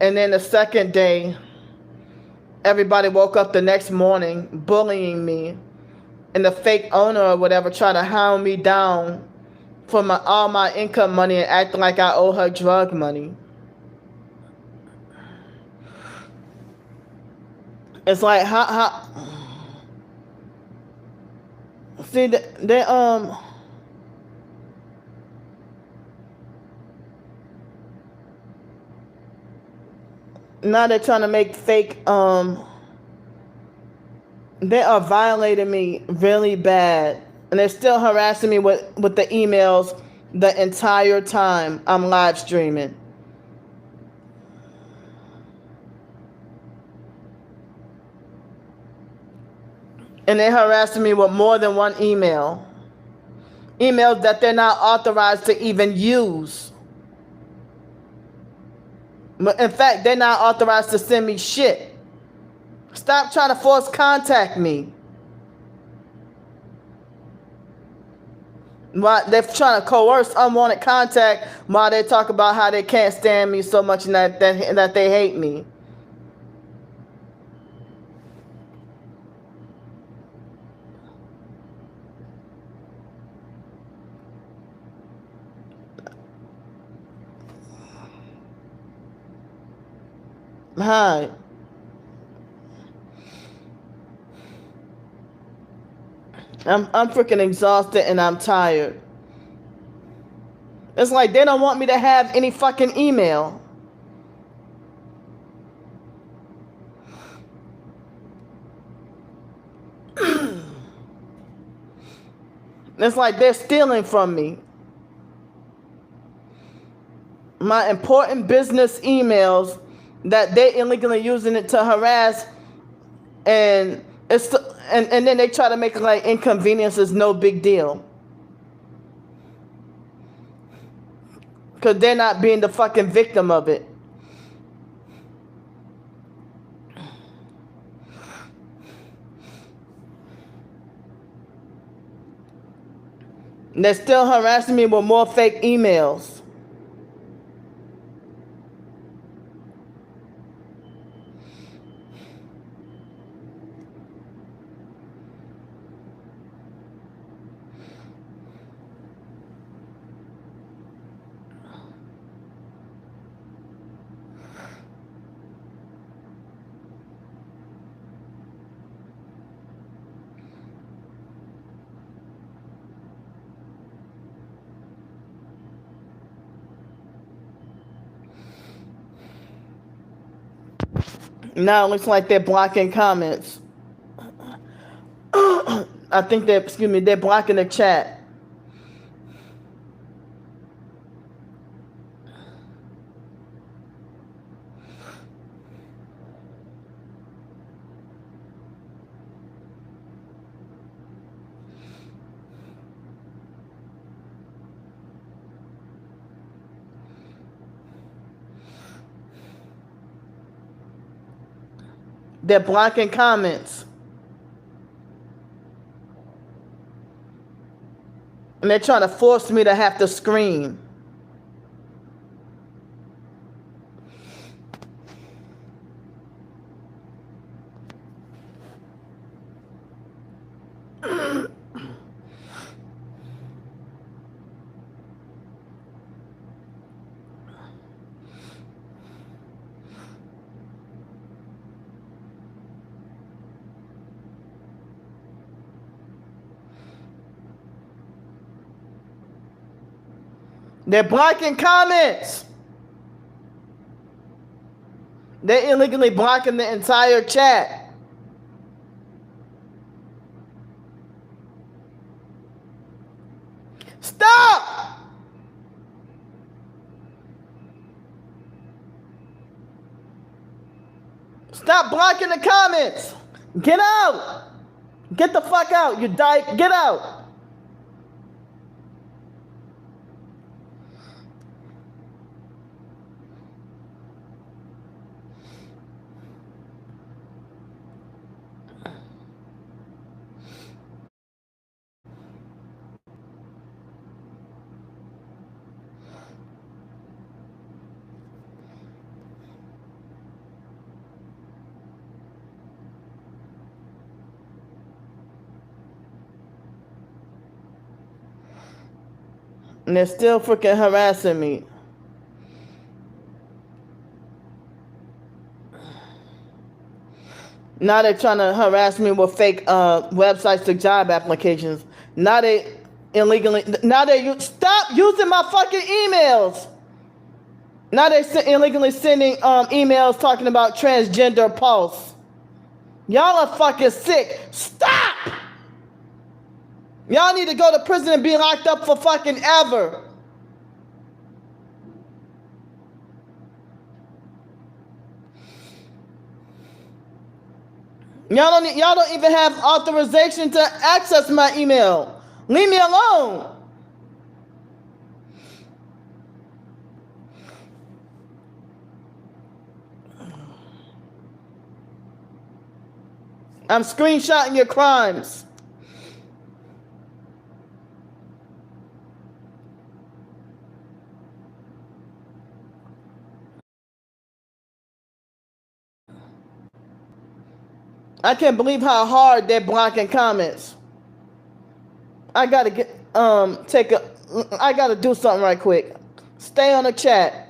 And then the second day, everybody woke up the next morning bullying me. And the fake owner or whatever tried to hound me down for all my income money and acting like I owe her drug money. It's like, how see, they now they're trying to make fake, they are violating me really bad, and they're still harassing me with the emails the entire time I'm live streaming. And they're harassing me with more than one emails that they're not authorized to even use. In fact, they're not authorized to send me shit. Stop trying to force contact me. While they're trying to coerce unwanted contact while they talk about how they can't stand me so much and that they hate me. Hi. I'm freaking exhausted and I'm tired. It's like they don't want me to have any fucking email. It's like they're stealing from me. My important business emails that they illegally using it to harass, and and then they try to make it like inconvenience is no big deal. Because they're not being the fucking victim of it. And they're still harassing me with more fake emails. Now it looks like they're blocking comments. I think they're blocking the chat. They're blocking comments. And they're trying to force me to have to scream. They're blocking comments. They're illegally blocking the entire chat. Stop! Stop blocking the comments. Get out. Get the fuck out, you dyke. Get out. And they're still freaking harassing me. Now they're trying to harass me with fake websites to job applications. Now they illegally. Now they stop using my fucking emails. Now they're illegally sending emails talking about transgender pulse. Y'all are fucking sick. Stop. Y'all need to go to prison and be locked up for fucking ever. Y'all don't even have authorization to access my email. Leave me alone. I'm screenshotting your crimes. I can't believe how hard they're blocking comments. I gotta I gotta do something right quick. Stay on the chat.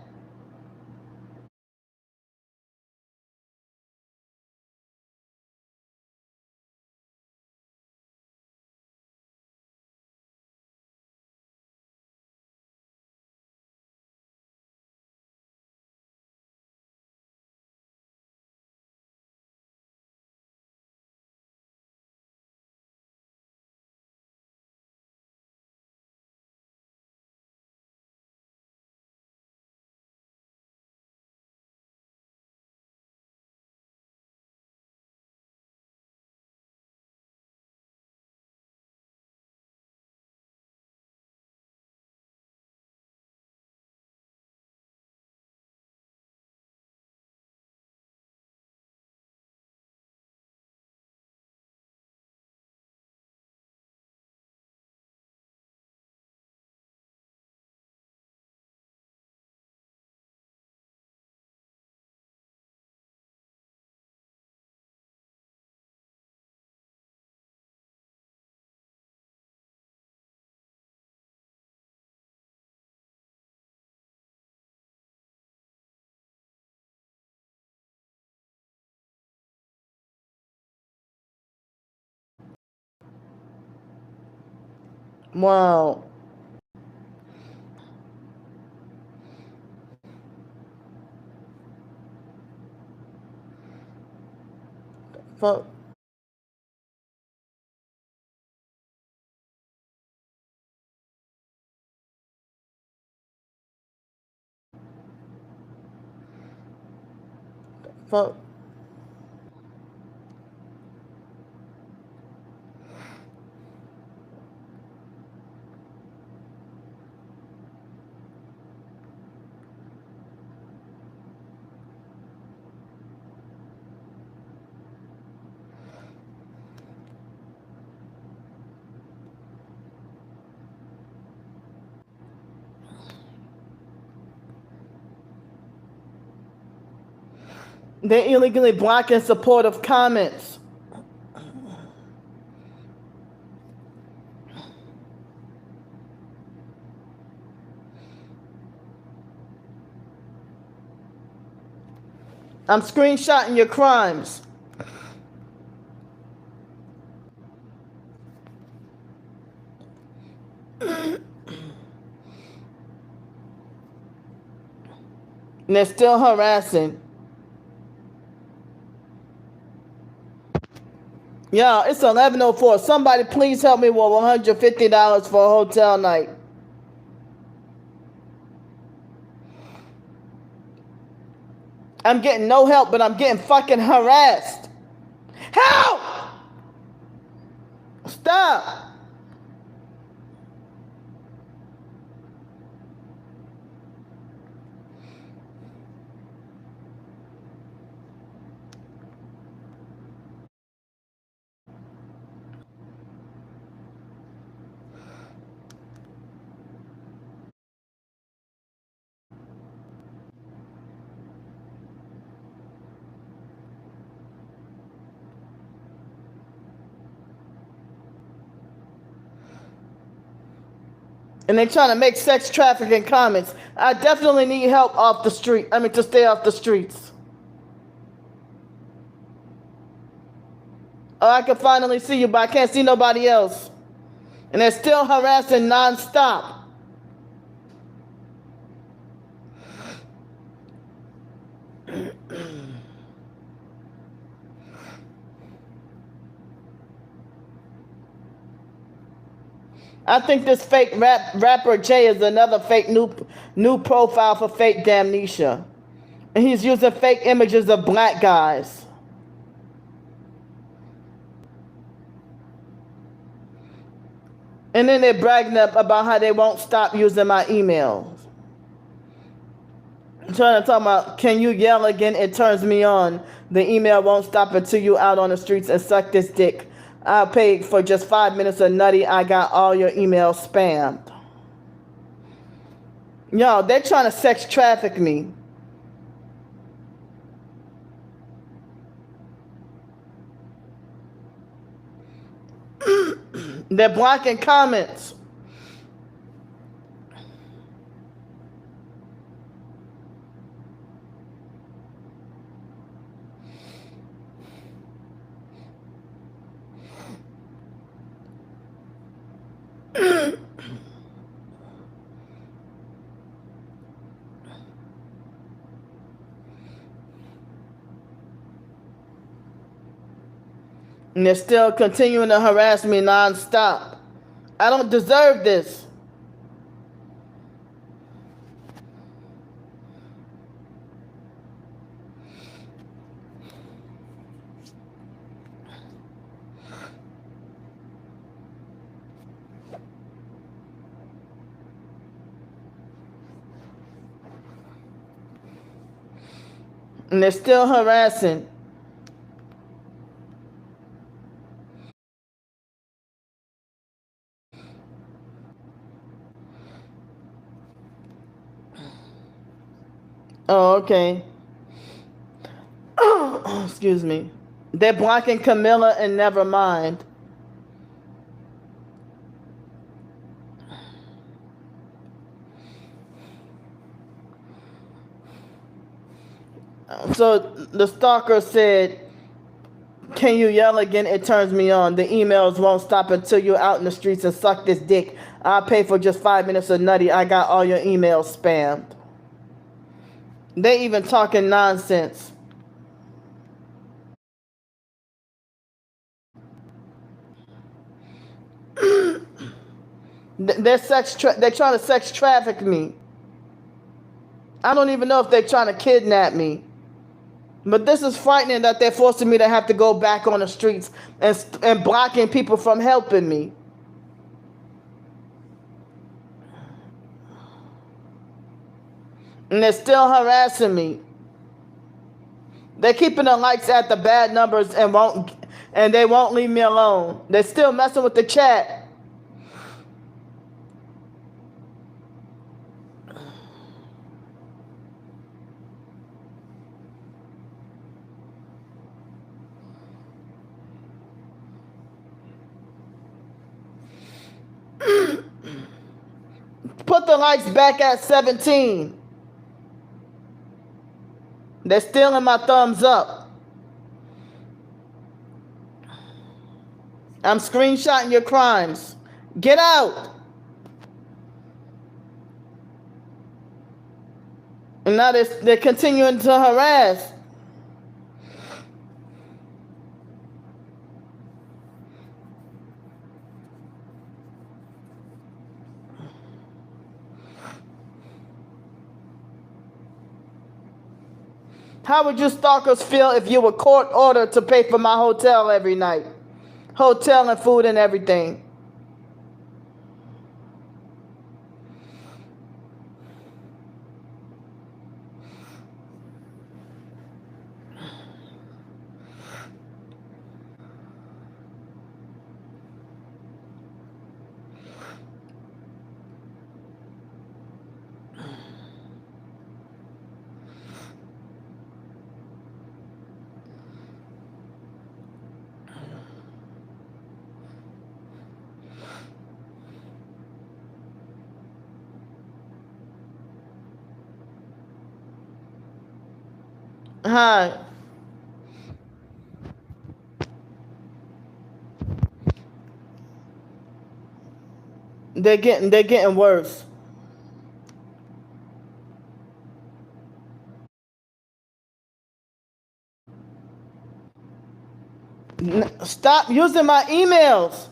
Wow. fuck? Fuck. They illegally blocking supportive comments. I'm screenshotting your crimes. And they're still harassing. Yeah, it's 11:04. Somebody please help me with $150 for a hotel night. I'm getting no help, but I'm getting fucking harassed. Help! Stop! And they're trying to make sex trafficking comments. I definitely need help off the street. I mean, to stay off the streets. Oh, I can finally see you, but I can't see nobody else. And they're still harassing nonstop. I think this fake rapper Jay is another fake new profile for fake Damnesia. And he's using fake images of black guys. And then they're bragging up about how they won't stop using my emails. I'm trying to talk about, can you yell again? It turns me on. The email won't stop until you out on the streets and suck this dick. I'll pay for just 5 minutes of nutty. I got all your emails spammed. Yo, they're trying to sex traffic me. They're blocking comments. And they're still continuing to harass me nonstop. I don't deserve this. And they're still harassing. Oh, okay. Excuse me. They're blocking Camilla and Nevermind. So the stalker said, can you yell again? It turns me on. The emails won't stop until you're out in the streets and suck this dick. I'll pay for just 5 minutes of nutty. I got all your emails spammed. They even talking nonsense. They're trying to sex traffic me. I don't even know if they're trying to kidnap me. But this is frightening that they're forcing me to have to go back on the streets and blocking people from helping me. And they're still harassing me. They're keeping the likes at the bad numbers and they won't leave me alone. They're still messing with the chat. Put the likes back at 17. They're stealing my thumbs up. I'm screenshotting your crimes. Get out. And now they're continuing to harass. How would you stalkers feel if you were court ordered to pay for my hotel every night? Hotel and food and everything. Hi. They're getting worse. Stop using my emails.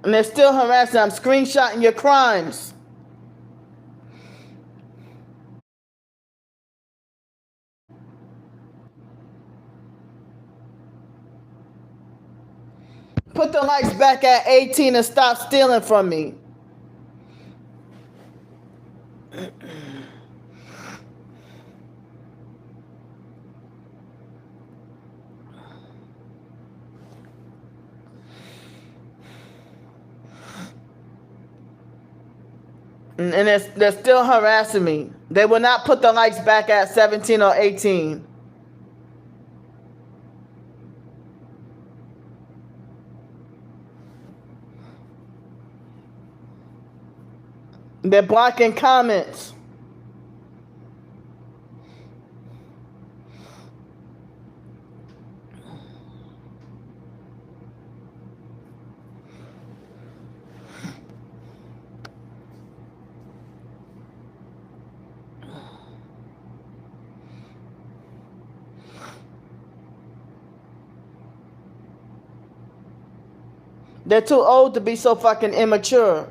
And they're still harassing. I'm screenshotting your crimes. Put the likes back at 18 and stop stealing from me. And they're still harassing me. They will not put the likes back at 17 or 18. They're blocking comments. They're too old to be so fucking immature.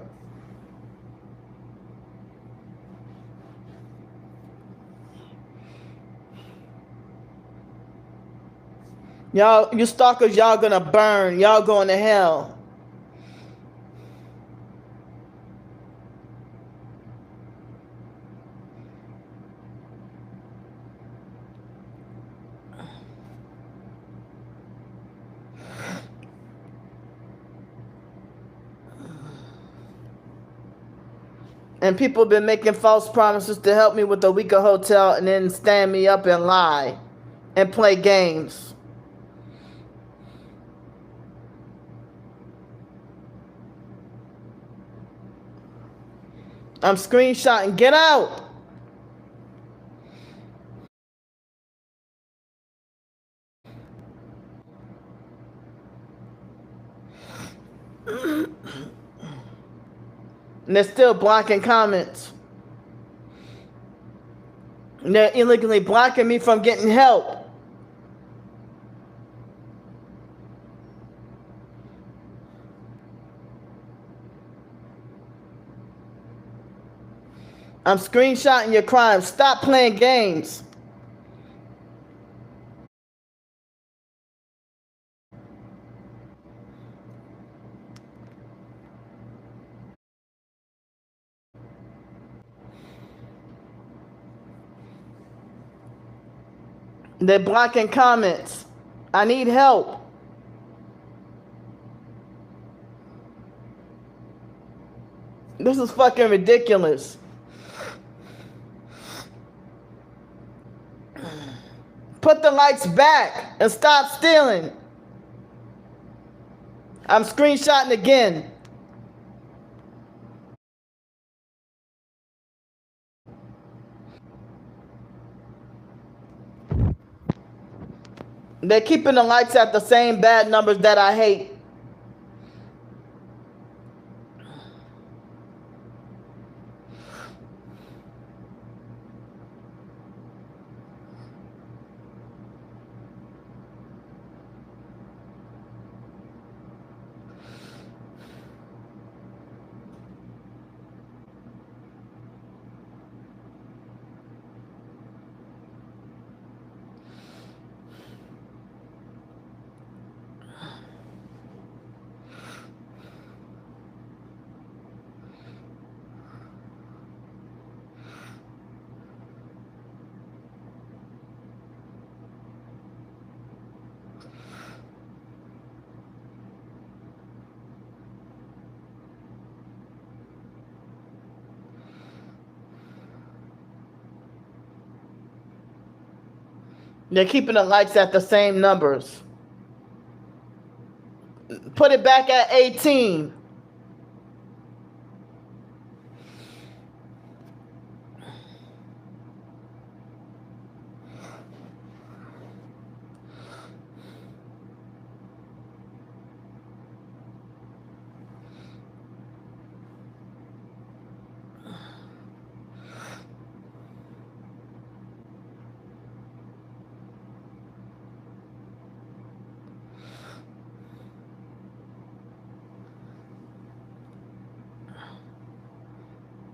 Y'all, you stalkers, y'all gonna burn. Y'all going to hell. And people been making false promises to help me with a weaker hotel and then stand me up and lie and play games. I'm screenshotting. Get out. And they're still blocking comments. And they're illegally blocking me from getting help. I'm screenshotting your crimes. Stop playing games. They're blocking comments. I need help. This is fucking ridiculous. Put the likes back and stop stealing. I'm screenshotting again. They're keeping the likes at the same bad numbers that I hate. They're keeping the likes at the same numbers. Put it back at 18.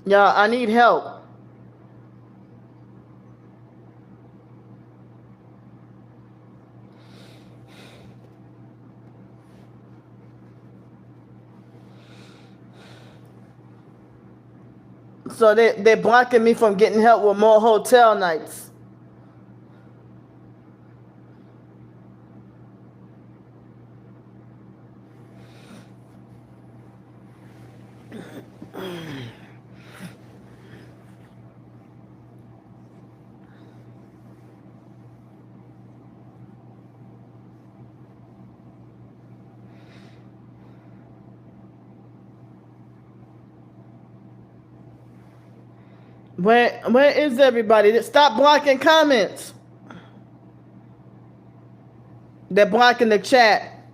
Y'all, I need help. So they're blocking me from getting help with more hotel nights. Where is everybody? Stop blocking comments. They're blocking the chat.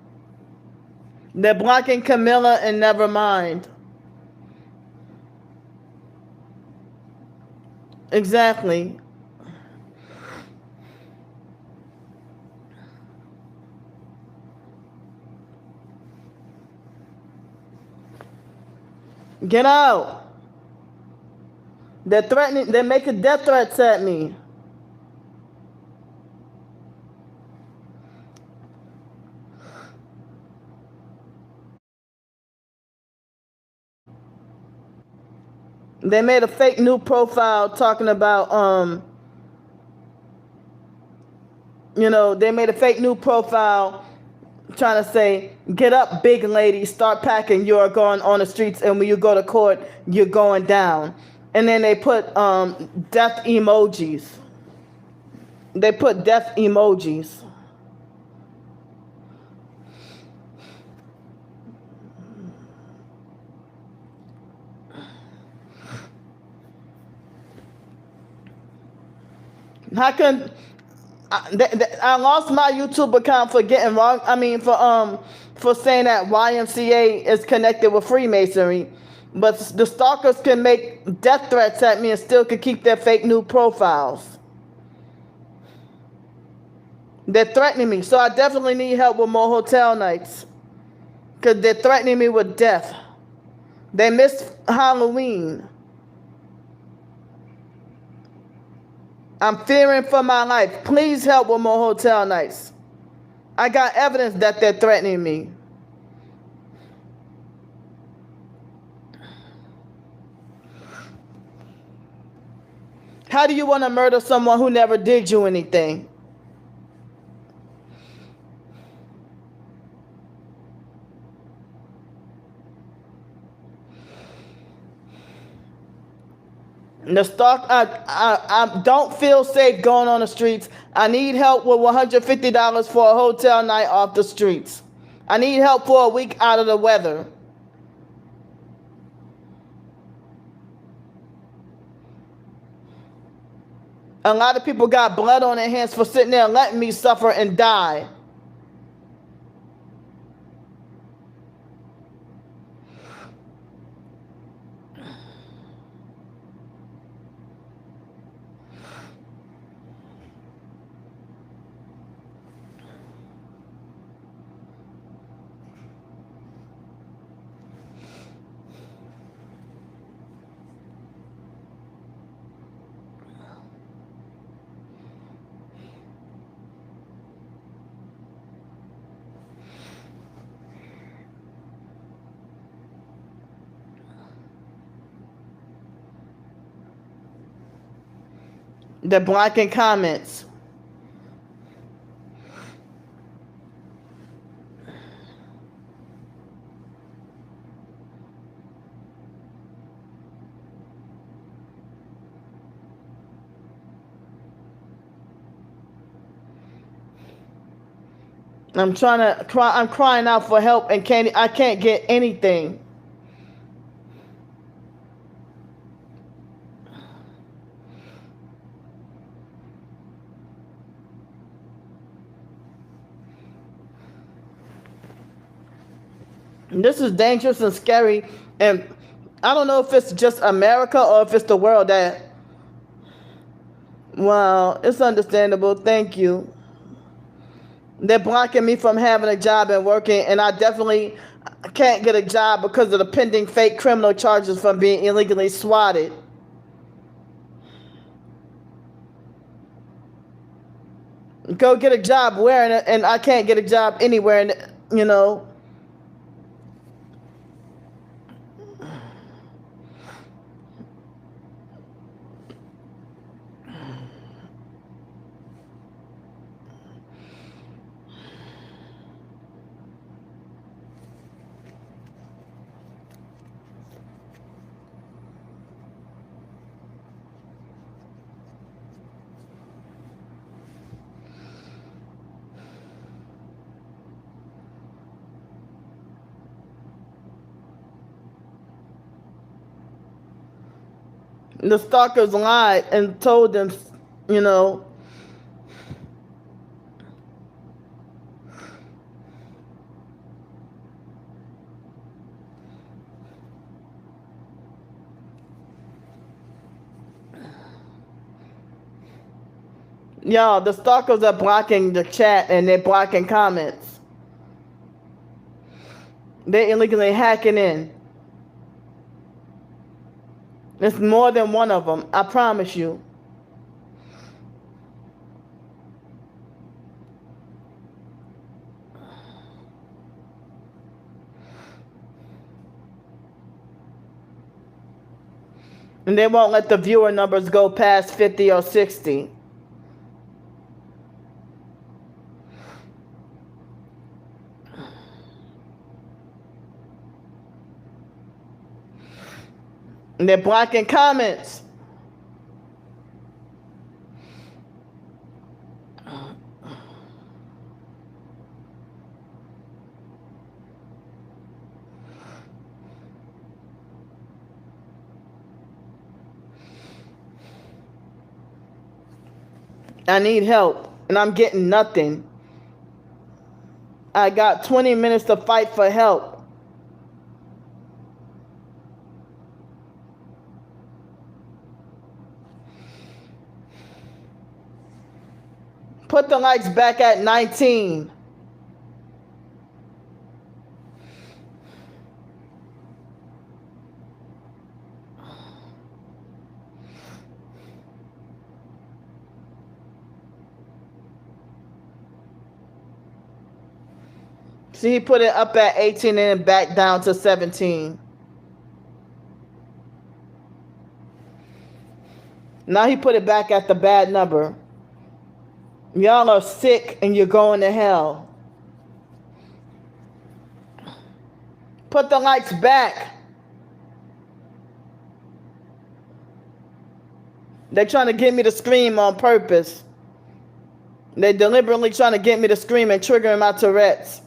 They're blocking Camilla and Nevermind. Exactly. Get out. They're threatening, they're making death threats at me. They made a fake new profile talking about, they made a fake new profile trying to say, get up, big lady, start packing, you're going on the streets, and when you go to court, you're going down. And then they put death emojis. They put death emojis. How can I lost my YouTube account for getting wrong? I mean, for saying that YMCA is connected with Freemasonry, But the stalkers can make death threats at me and still can keep their fake new profiles. They're threatening me. So I definitely need help with more hotel nights. Because they're threatening me with death. They missed Halloween. I'm fearing for my life. Please help with more hotel nights. I got evidence that they're threatening me. How do you want to murder someone who never did you anything? I don't feel safe going on the streets. I need help with $150 for a hotel night off the streets. I need help for a week out of the weather. A lot of people got blood on their hands for sitting there and letting me suffer and die. They're blocking comments. I'm crying out for help and I can't get anything. This is dangerous and scary, and I don't know if it's just America or if it's the world that. Well, it's understandable. Thank you. They're blocking me from having a job and working, and I definitely can't get a job because of the pending fake criminal charges from being illegally swatted. Go get a job wearing it, and I can't get a job anywhere, and you know. The stalkers lied and told them, you know. Y'all, the stalkers are blocking the chat and they're blocking comments. They're illegally hacking in. There's more than one of them, I promise you. And they won't let the viewer numbers go past 50 or 60. And they're blocking comments. I need help, and I'm getting nothing. I got 20 minutes to fight for help. Put the likes back at 19. See, he put it up at 18 and then back down to 17. Now he put it back at the bad number. Y'all are sick and you're going to hell. Put the likes back. They're trying to get me to scream on purpose. They're deliberately trying to get me to scream and triggering my Tourette's.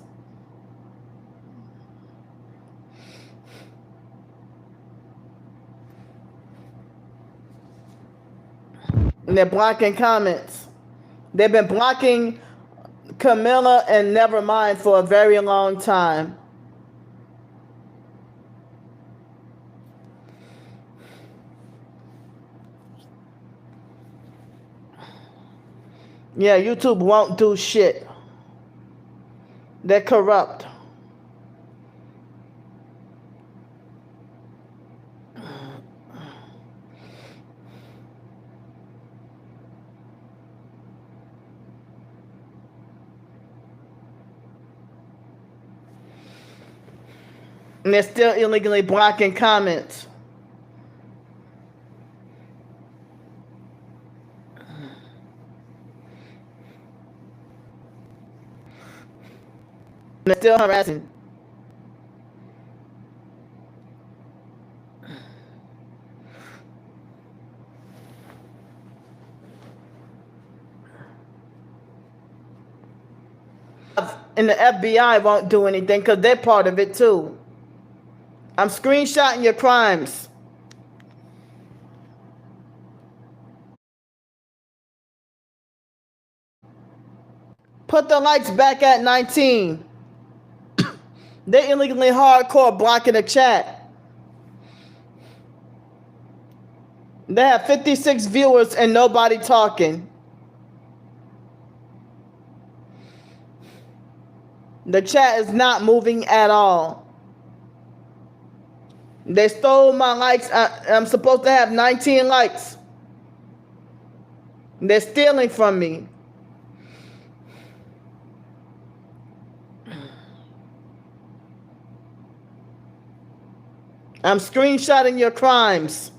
And they're blocking comments. They've been blocking Camilla and Nevermind for a very long time. Yeah, YouTube won't do shit. They're corrupt. And they're still illegally blocking comments. And they're still harassing. And the FBI won't do anything because they're part of it too. I'm screenshotting your crimes. Put the likes back at 19. They're illegally hardcore blocking the chat. They have 56 viewers and nobody talking. The chat is not moving at all. They stole my likes. I'm supposed to have 19 likes. They're stealing from me. I'm screenshotting your crimes.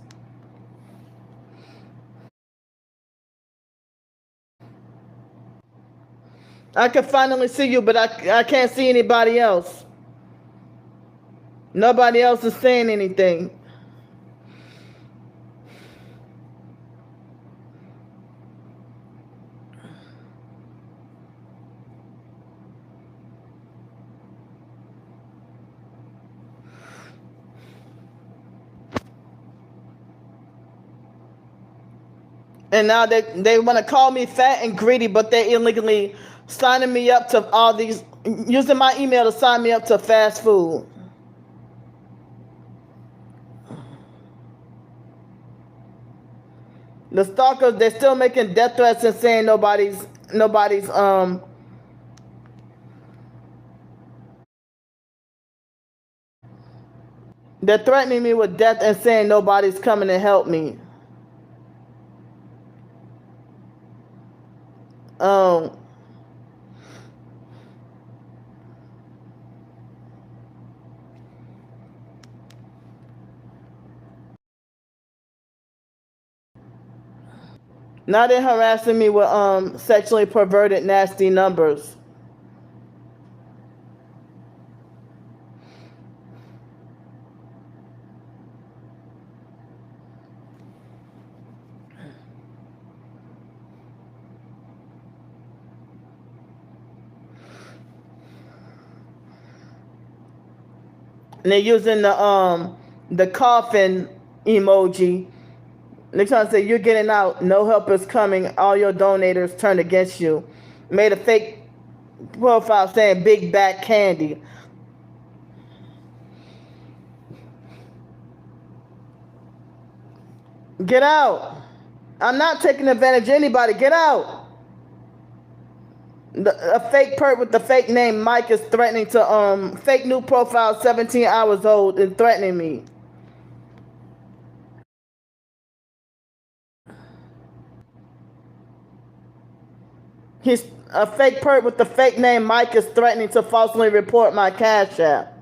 I can finally see you, but I can't see anybody else. Nobody else is saying anything. And now they want to call me fat and greedy, but they're illegally signing me up to all these, using my email to sign me up to fast food. The stalkers, they're still making death threats and saying nobody's they're threatening me with death and saying nobody's coming to help me. Now they're harassing me with sexually perverted nasty numbers. And they're using the coffin emoji. They're trying to say, you're getting out, no help is coming, all your donators turned against you. Made a fake profile saying big back candy. Get out. I'm not taking advantage of anybody. Get out. A fake perp with the fake name Mike is threatening to fake new profile, 17 hours old, and threatening me. He's a fake perp with the fake name Mike is threatening to falsely report my Cash App.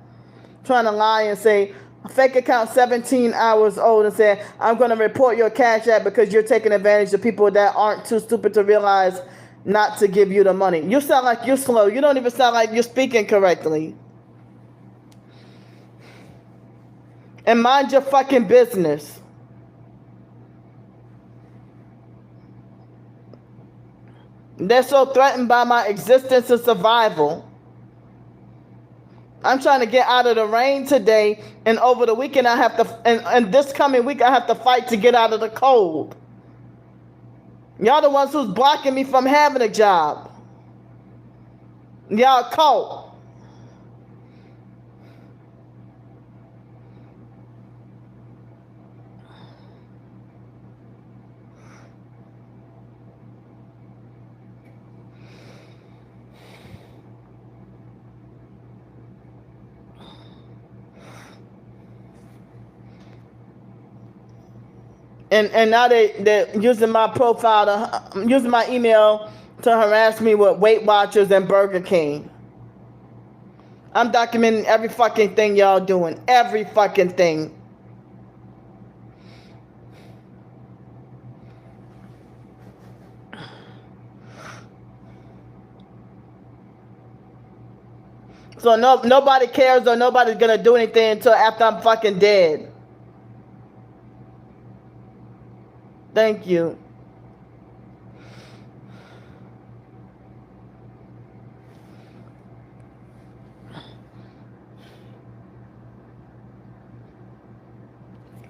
Trying to lie and say fake account 17 hours old and say I'm going to report your Cash App because you're taking advantage of people that aren't too stupid to realize not to give you the money. You sound like you're slow. You don't even sound like you're speaking correctly. And mind your fucking business. They're so threatened by my existence and survival. I'm trying to get out of the rain today, and over the weekend I have to, and this coming week I have to fight to get out of the cold. Y'all the ones who's blocking me from having a job. Y'all cold. And now they're using my profile, using my email to harass me with Weight Watchers and Burger King. I'm documenting every fucking thing y'all doing. Every fucking thing. So nobody cares or nobody's gonna do anything until after I'm fucking dead. Thank you.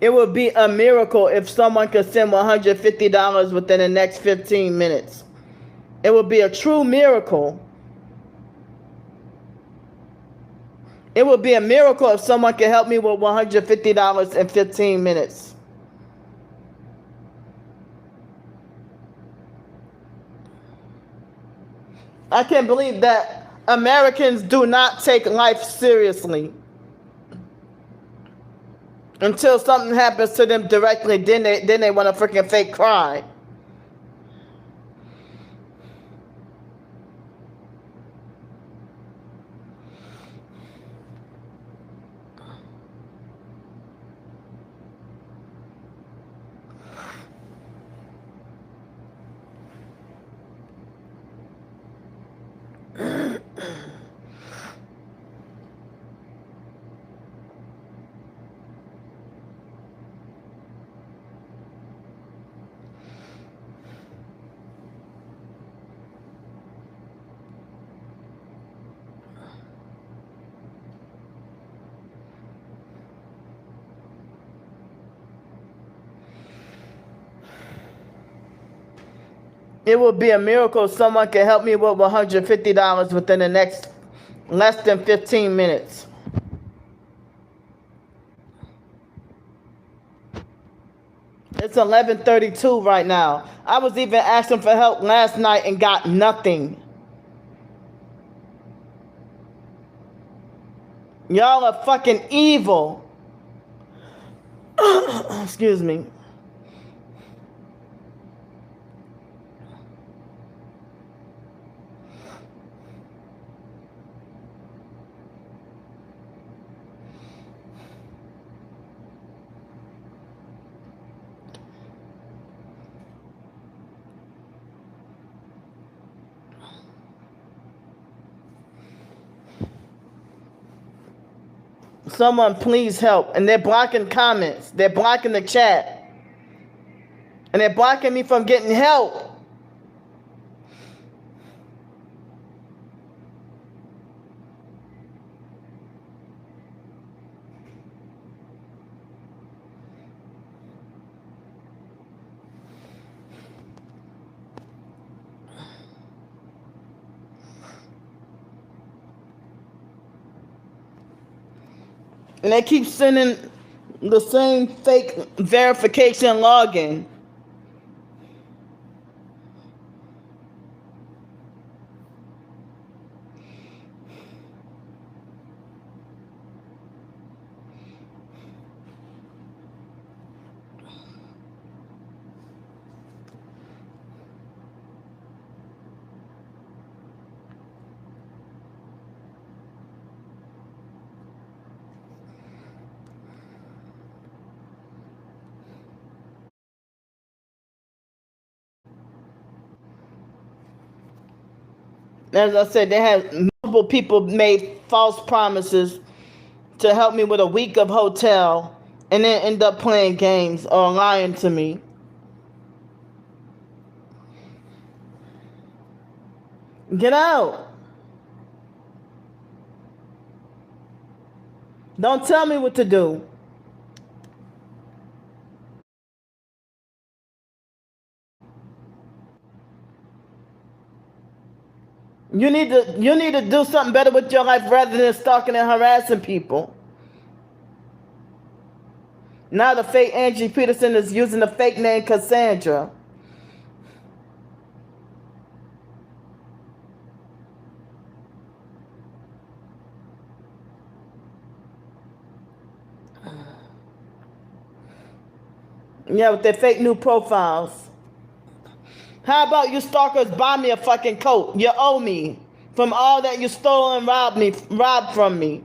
It would be a miracle if someone could send $150 within the next 15 minutes. It would be a true miracle. It would be a miracle if someone could help me with $150 in 15 minutes. I can't believe that Americans do not take life seriously. Until something happens to them directly, then they want to freaking fake cry. It would be a miracle if someone could help me with $150 within the next less than 15 minutes. It's 11:32 right now. I was even asking for help last night and got nothing. Y'all are fucking evil. Excuse me. Someone please help. And they're blocking comments. They're blocking the chat. And they're blocking me from getting help. And they keep sending the same fake verification login. As I said, they had multiple people made false promises to help me with a week of hotel and then end up playing games or lying to me. Get out. Don't tell me what to do. You need to do something better with your life rather than stalking and harassing people. Now the fake Angie Peterson is using the fake name Cassandra. Yeah, with their fake new profiles. How about you stalkers buy me a fucking coat? You owe me from all that you stole and robbed from me.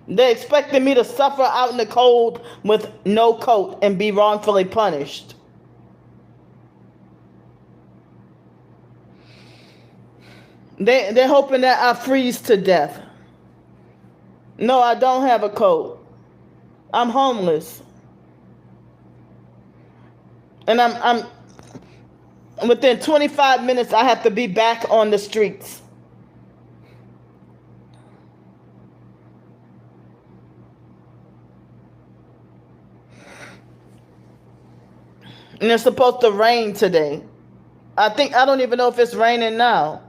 They expected me to suffer out in the cold with no coat and be wrongfully punished. They're hoping that I freeze to death. No, I don't have a coat. I'm homeless. And I'm within 25 minutes I have to be back on the streets. And it's supposed to rain today. I don't even know if it's raining now.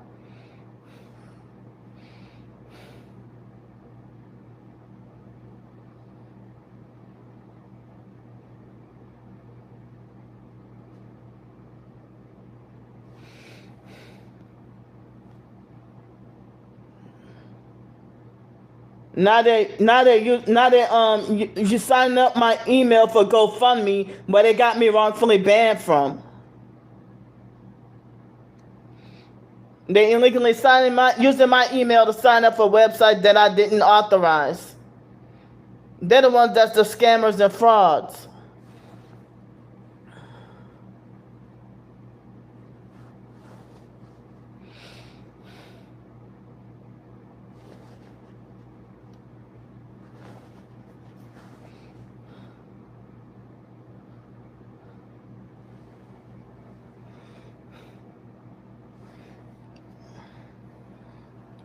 Now you signing up my email for GoFundMe, but they got me wrongfully banned from. They illegally using my email to sign up for a website that I didn't authorize. They're the ones that's the scammers and frauds.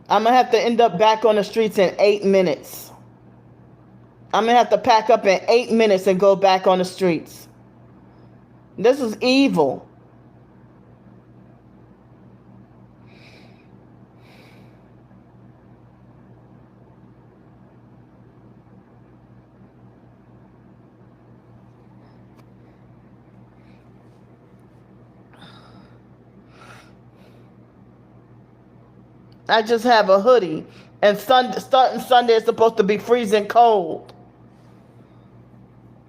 I'm going to have to end up back on the streets in 8 minutes. I'm going to have to pack up in 8 minutes and go back on the streets. This is evil. I just have a hoodie. And starting Sunday is supposed to be freezing cold.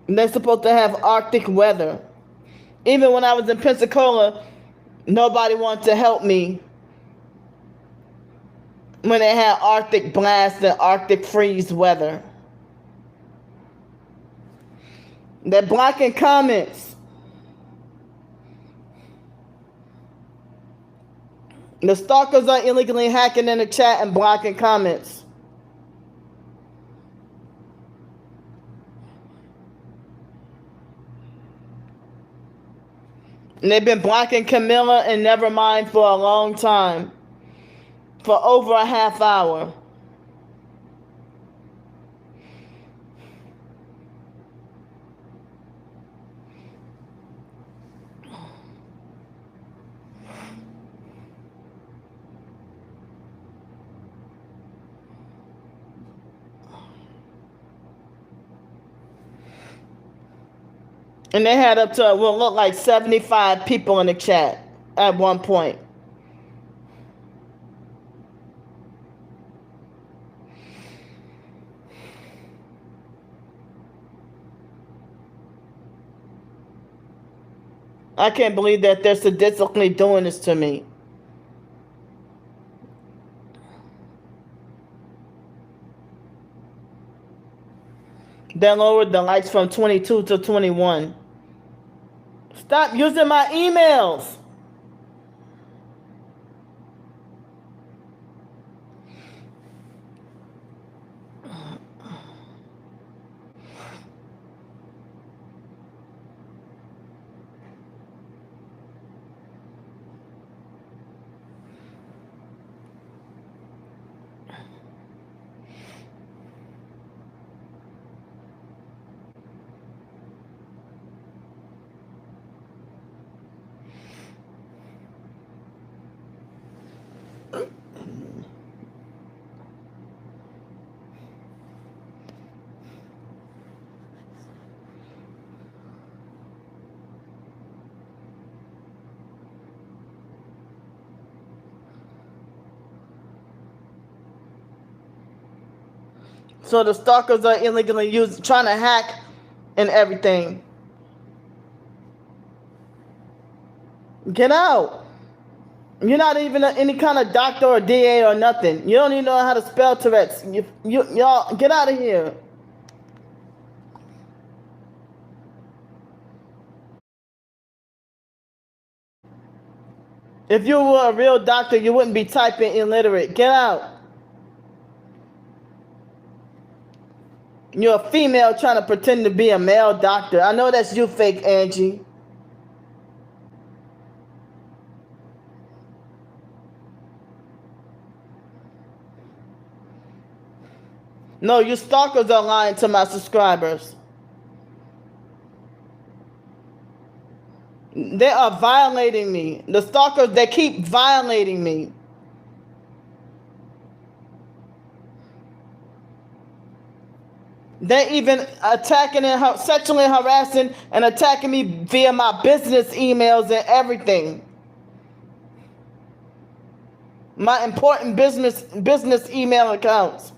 And they're supposed to have Arctic weather. Even when I was in Pensacola, nobody wanted to help me when they had Arctic blast and Arctic freeze weather. They're blocking comments. The stalkers are illegally hacking in the chat and blocking comments. And they've been blocking Camilla and Nevermind for a long time. For over a half hour. And they had up to, well, look like 75 people in the chat at one point. I can't believe that they're sadistically doing this to me. They lowered the lights from 22 to 21. Stop using my emails. So the stalkers are illegally trying to hack and everything. Get out. You're not even any kind of doctor or DA or nothing. You don't even know how to spell Tourette's. Y'all, get out of here. If you were a real doctor, you wouldn't be typing illiterate. Get out. You're a female trying to pretend to be a male doctor. I know that's you, fake Angie. No, you stalkers are lying to my subscribers. They are violating me. The stalkers, they keep violating me. They even attacking and sexually harassing and attacking me via my business emails and everything. My important business email accounts.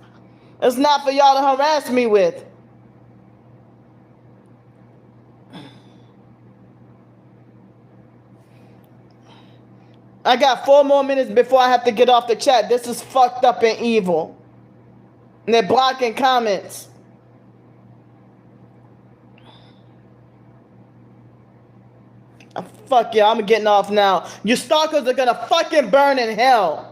It's not for y'all to harass me with. I got 4 more minutes before I have to get off the chat. This is fucked up and evil. And they're blocking comments. Fuck yeah, I'm getting off now. You stalkers are gonna fucking burn in hell.